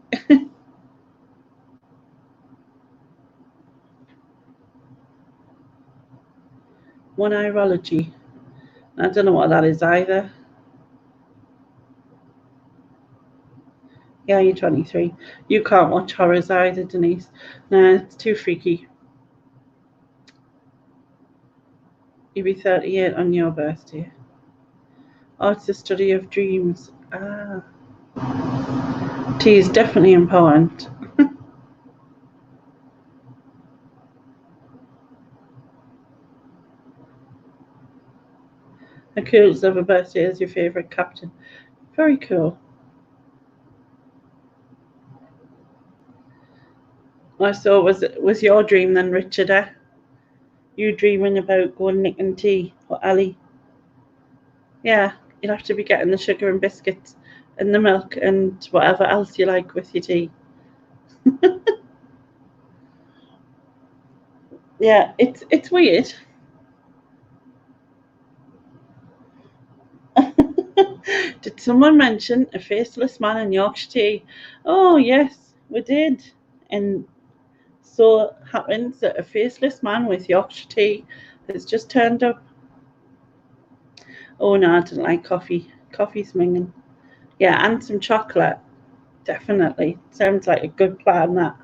One-irology. I don't know what that is either. Yeah, you're 23. You can't watch horrors either, Denise. Nah, it's too freaky. You'll be 38 on your birthday. Oh, it's the study of dreams. Ah. Tea is definitely important. How cool to have a birthday as your favourite captain. Very cool. So was your dream then, Richard? You dreaming about going nicking tea or Ali? Yeah, you'd have to be getting the sugar and biscuits and the milk and whatever else you like with your tea. Yeah, it's weird. Did someone mention a faceless man in Yorkshire tea? Oh, yes, we did. And so happens that a faceless man with Yorkshire tea has just turned up. Oh, no, I don't like coffee. Coffee's minging. Yeah, and some chocolate. Definitely. Sounds like a good plan, that.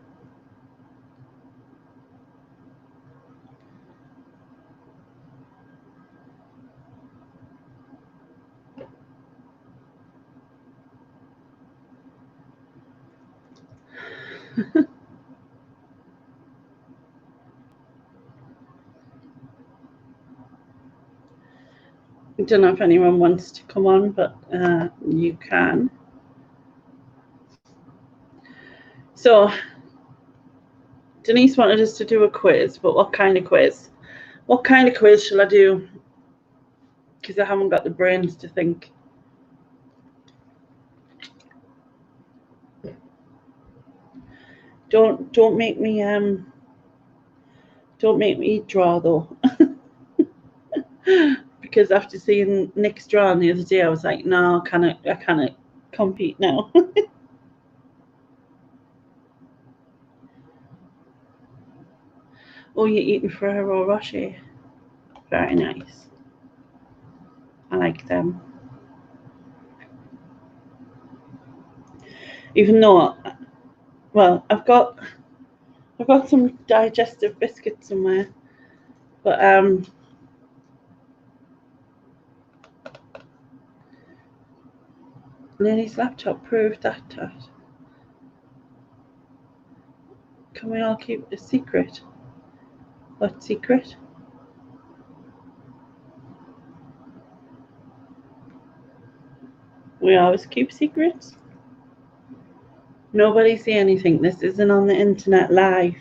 I don't know if anyone wants to come on, but you can. So, Denise wanted us to do a quiz, but what kind of quiz? What kind of quiz shall I do? Because I haven't got the brains to think. Don't make me draw though. Because after seeing Nick's drawing the other day, I was like, no, I cannot compete now. Oh, you're eating Ferrero Rocher. Very nice. I like them. Even though, well, I've got some digestive biscuits somewhere, but Lily's laptop proved that. Can we all keep it a secret? What secret? We always keep secrets. Nobody see anything. This isn't on the internet live.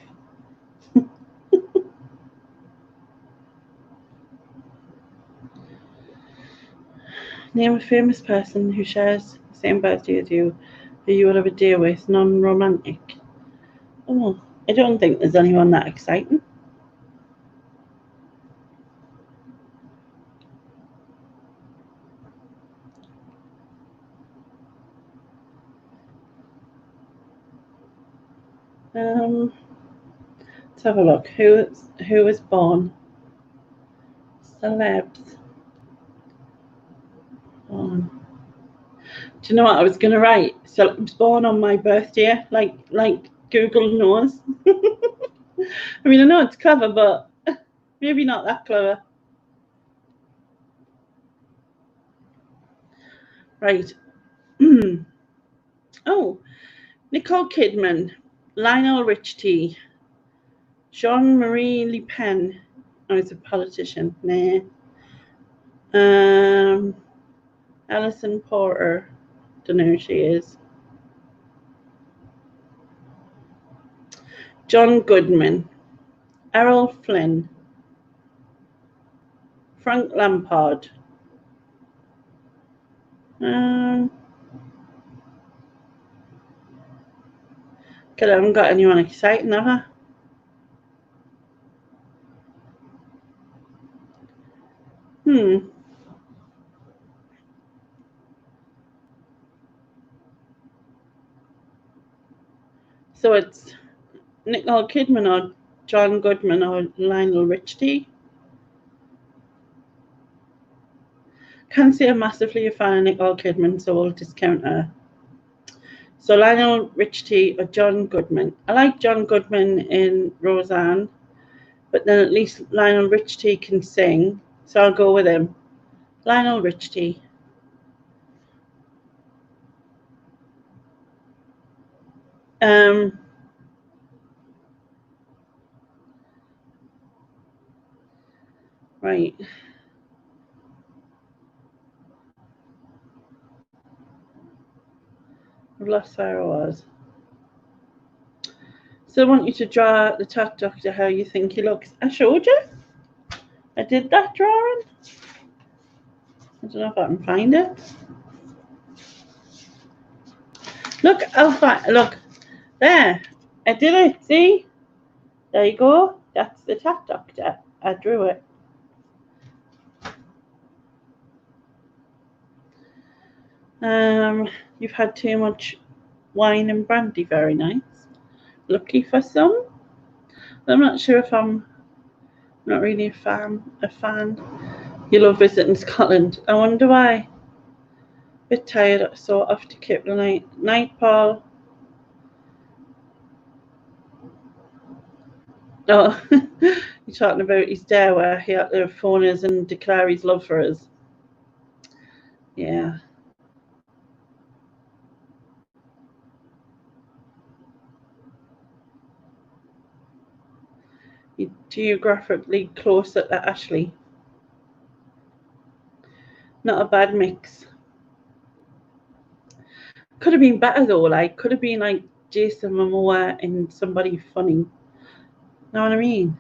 Name a famous person who shares the same birthday as you, who you would have a day with, non-romantic. Oh, I don't think there's anyone that exciting. Let's have a look. Who was born? Celebs. Do you know what I was going to write? Celebs born on my birthday, like Google knows. I mean, I know it's clever, but maybe not that clever. Right. Oh, Nicole Kidman, Lionel Richie, Jean-Marie Le Pen. Oh, he's a politician. Nah. Alison Porter. Don't know who she is. John Goodman. Errol Flynn. Frank Lampard. I haven't got anyone exciting, have I? So it's Nicole Kidman or John Goodman or Lionel Richie. Can't say I'm massively a fan of Nicole Kidman, so we'll discount her. So Lionel Richie or John Goodman. I like John Goodman in Roseanne, but then at least Lionel Richie can sing, so I'll go with him. Lionel Richie. Right. I've lost where I was. So I want you to draw the Tot Doctor how you think he looks. I showed you. I did that drawing. I don't know if I can find it. Look, look. There. I did it. See? There you go. That's the Tot Doctor. I drew it. You've had too much wine and brandy. Very nice. Lucky for some. I'm not sure if I'm not really a fan. You love visiting Scotland. I wonder why. Bit tired, so off to keep the night, Paul. Oh, you're talking about his day where he had to phone us and declare his love for us. Yeah. You're geographically closer to Ashley. Not a bad mix. Could have been better though. Like, could have been like Jason Momoa and somebody funny. Know what I mean?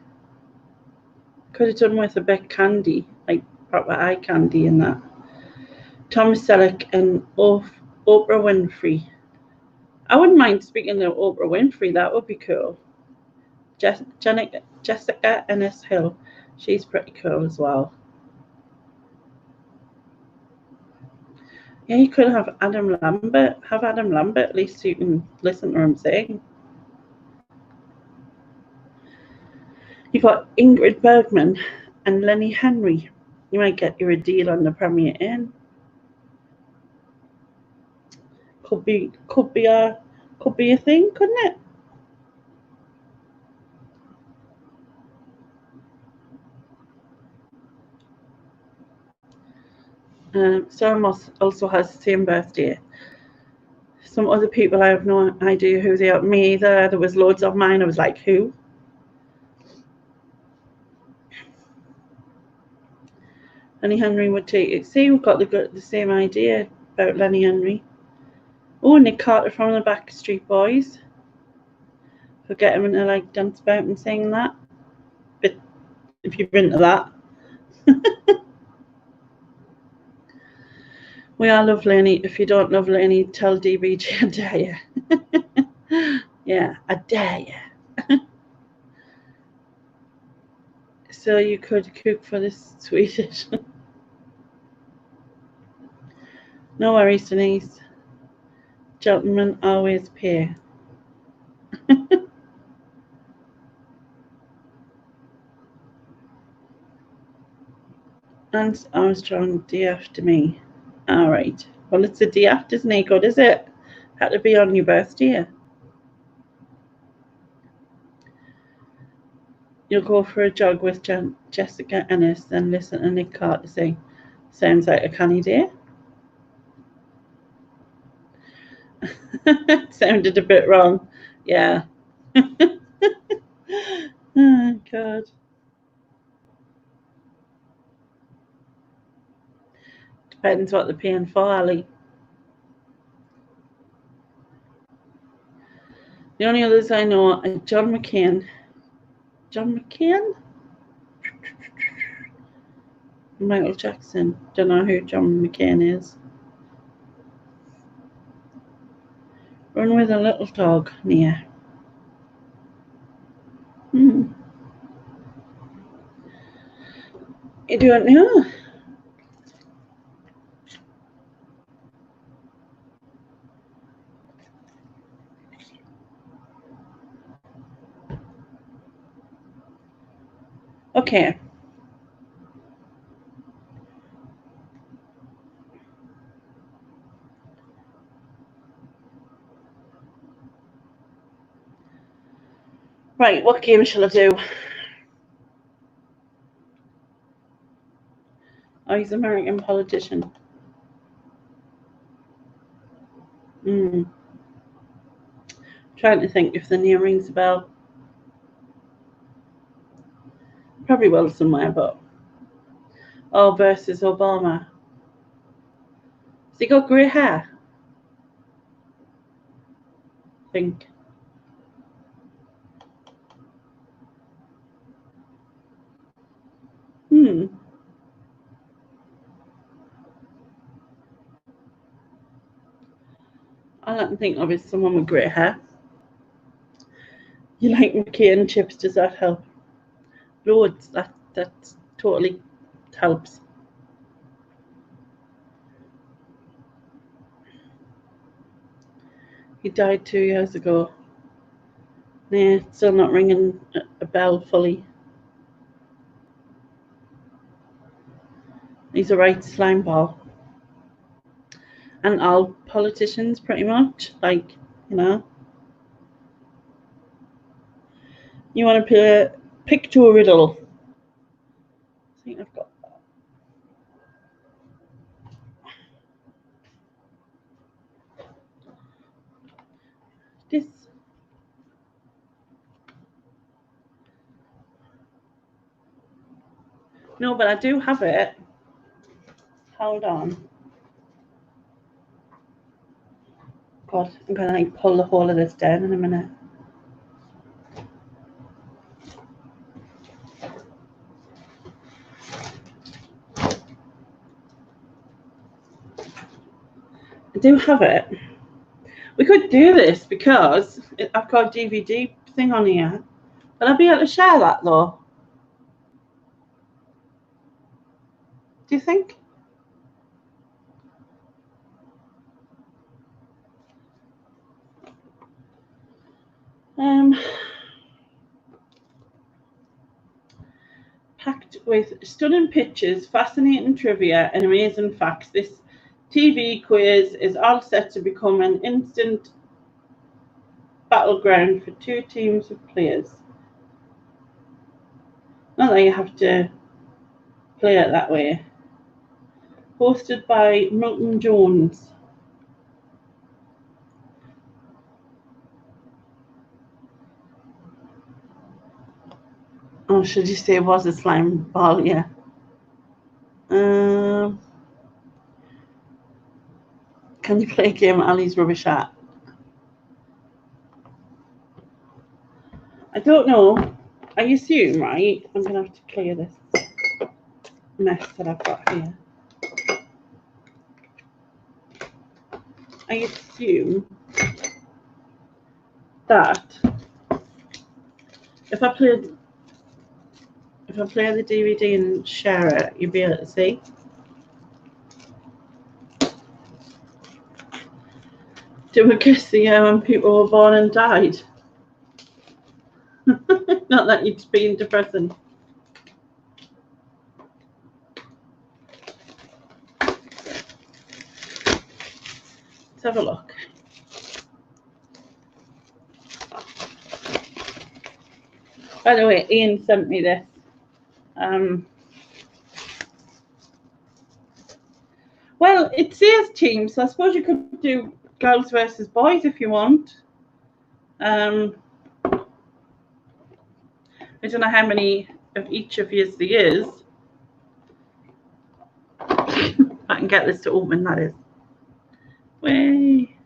Could have done with a bit candy, like proper eye candy and that. Thomas Selleck and Oprah Winfrey. I wouldn't mind speaking to Oprah Winfrey. That would be cool. Jessica Ennis Hill. She's pretty cool as well. Yeah, you could have Adam Lambert. Have Adam Lambert, at least you can listen to him sing. You've got Ingrid Bergman and Lenny Henry. You might get you a deal on the Premier Inn. Could be a thing, couldn't it? Sarah also has the same birthday. Some other people, I have no idea who they are. Me either. There was loads of mine. I was like, who? Lenny Henry would take it. See, we've got the same idea about Lenny Henry. Oh, Nick Carter from the Backstreet Boys. Could get him into like dance about and sing that. But if you're into that. We all love Lenny. If you don't love Lenny, tell DBG I dare you. Yeah, I dare you. So you could cook for the Swedish. No worries, Denise. Gentlemen always pay. Lance Armstrong, day after me. All right. Well, it's a day after, isn't it? Good, is it? Had to be on your birthday. You'll go for a jog with Jessica Ennis and listen to Nick Carter sing. Sounds like a canny day. Sounded a bit wrong. Yeah. Oh, God. Depends what they're paying for, Ali. The only others I know are John McCain. John McCain? Michael Jackson. Don't know who John McCain is. Run with a little dog near. You don't know? Okay. Right, what game shall I do? Oh, he's an American politician. Trying to think if the name rings a bell. Probably will somewhere, but. Oh, versus Obama. Has he got grey hair? I think. All I can think of is someone with grey hair. You like McCain chips? Does that help? Loads. That totally helps. He died 2 years ago. Yeah, still not ringing a bell fully. He's a right slime ball. And all politicians, pretty much. Like, you know. You want to pick to a riddle. I think I've got that. This. No, but I do have it. Hold on. God, I'm going to like pull the whole of this down in a minute. I do have it. We could do this because I've got a DVD thing on here. Will I be able to share that though? Do you think? Packed with stunning pictures, fascinating trivia, and amazing facts, this TV quiz is all set to become an instant battleground for two teams of players. Not that you have to play it that way. Hosted by Milton Jones. Oh, should you say it was a slime ball? Yeah. Can you play a game at Ali's Rubbish Hat? I don't know. I assume, right? I'm going to have to clear this mess that I've got here. I assume that if I play the DVD and share it, you'll be able to see. Do we guess the year when people were born and died? Not that you'd be depressing. Let's have a look. By the way, Ian sent me this. Well, it says team, so I suppose you could do girls versus boys if you want. I don't know how many of each of yours there is. I can get this to open, that is. Way.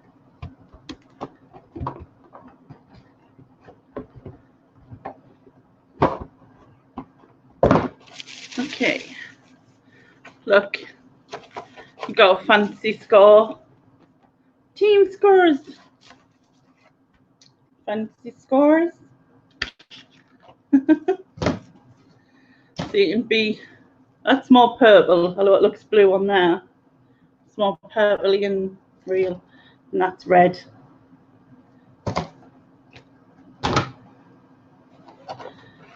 Okay. Look. You got a fancy score. Team scores. Fancy scores. So you can be, that's more purple, although it looks blue on there. It's more purpley and real, and that's red.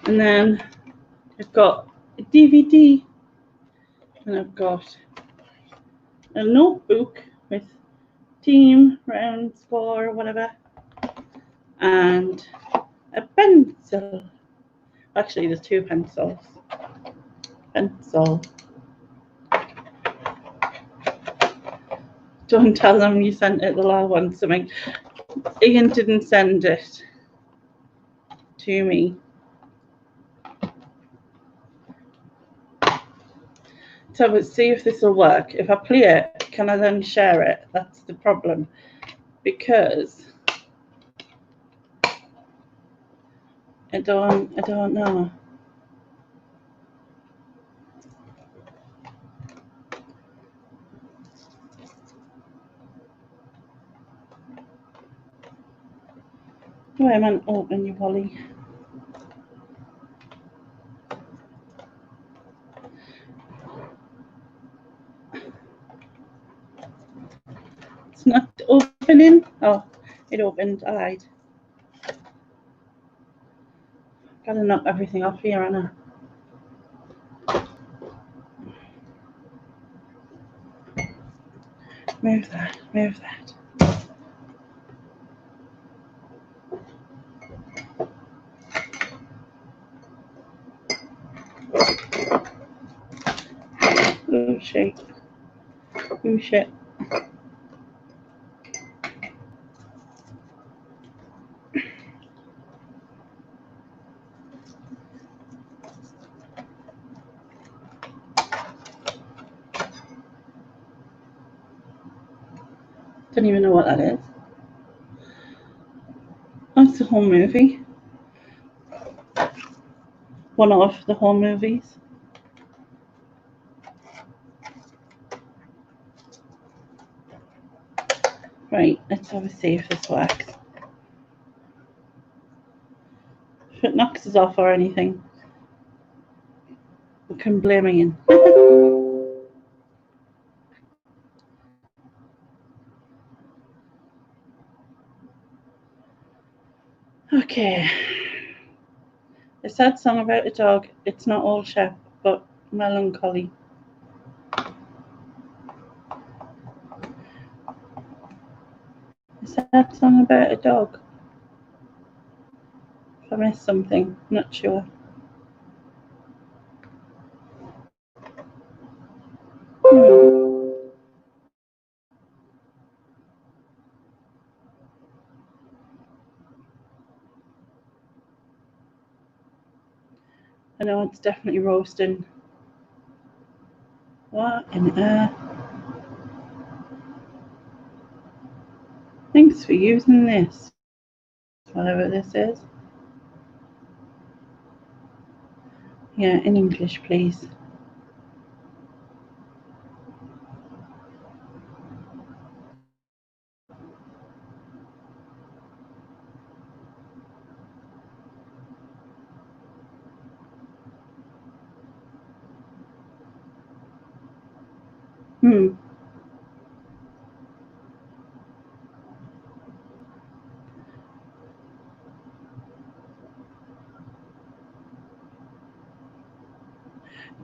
And then I've got a DVD, and I've got a notebook with team, round, score, whatever, and a pencil. Actually, there's two pencils. Pencil. Don't tell them you sent it the last one. Something. Ian didn't send it to me. So let's see if this will work. If I play it, can I then share it? That's the problem. Because I don't know. Oh, I meant open you, Wally. It's not opening. Oh, It opened. I lied. Gotta knock everything off here, Anna. Move that. Move that. Oh shit. Oh shit. Don't even know what that is. That's the whole movie. One of the whole movies. Right, let's have a see if this works. If it knocks us off or anything, we can blame Ian. Okay. A sad song about a dog. It's not all Shep, but melancholy. A sad song about a dog. If I missed something, not sure. I know it's definitely roasting. What in earth? Thanks for using this. Whatever this is. Yeah, in English, please.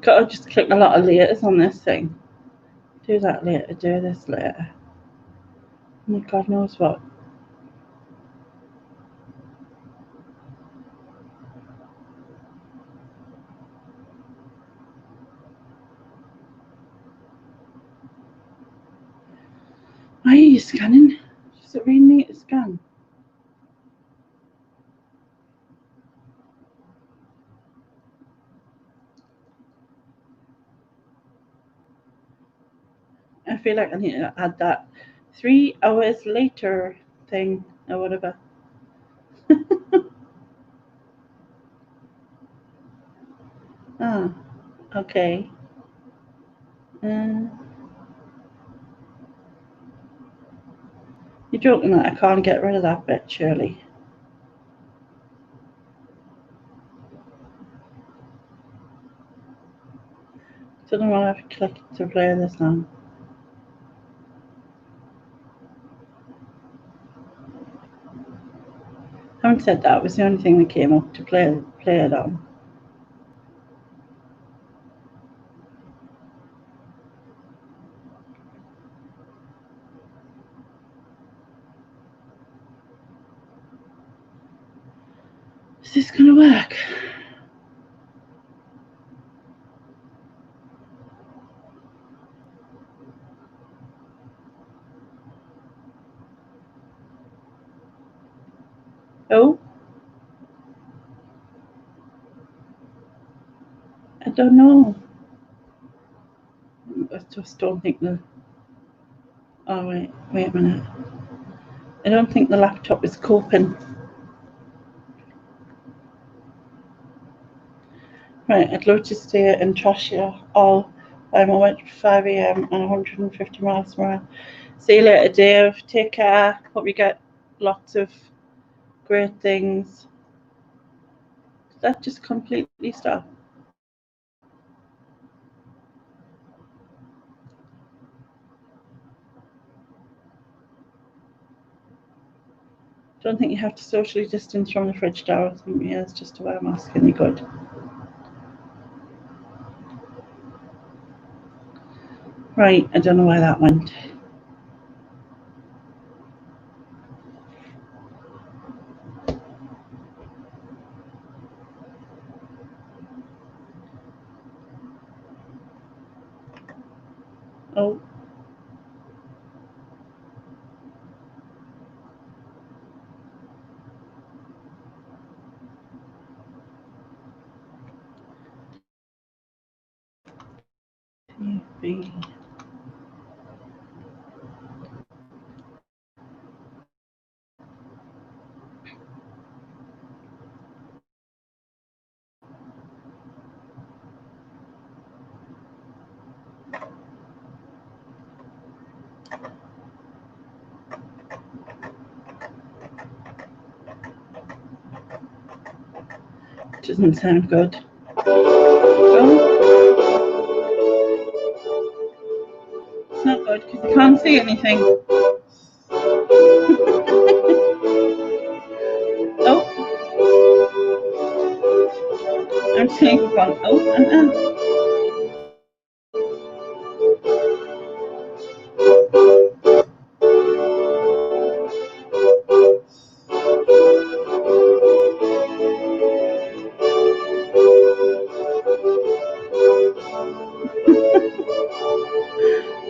Gotta just click a lot of laters on this thing. Do that later, do this later. Oh, God knows what. Why are you scanning? Does it really need to scan? I feel like I need to add that 3 hours later thing or whatever. Ah, okay. You're joking that I can't get rid of that bit, surely. Don't know what I have to click to play this song. Having said that, it was the only thing that came up to play it on. Is this gonna work? Oh? I don't know. I just don't think the... Oh, wait a minute. I don't think the laptop is coping. Right, I'd love to stay and trash you all by moment 5 a.m. and 150 miles per hour. See you later, Dave. Take care. Hope you get lots of great things. Did that just completely stop? Don't think you have to socially distance from the fridge, Dara. I think yeah, it's just to wear a mask and you're good. Right, I don't know where that went. Oh. TV. Doesn't sound good. It's not good because you can't see anything. Oh. I'm seeing one. Oh,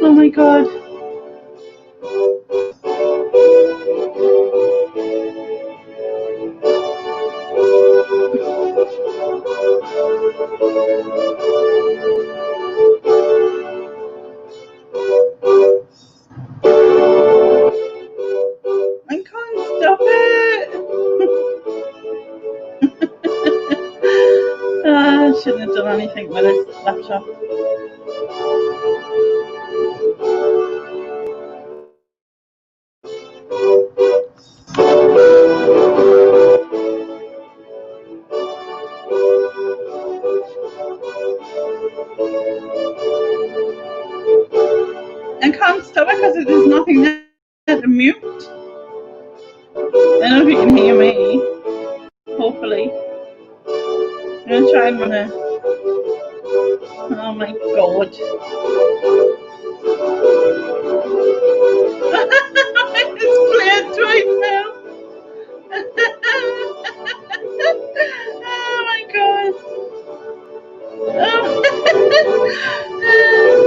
oh my God. I can't stop it. I shouldn't have done anything with this laptop. I can't stop it because there's nothing there to mute. I don't know if you can hear me. Hopefully. I'm going to try and run it. Oh my God. It's playing twice now. Oh my God.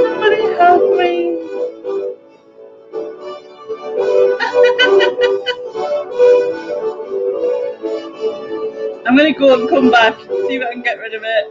Somebody help me. I'm going to go and come back, see if I can get rid of it.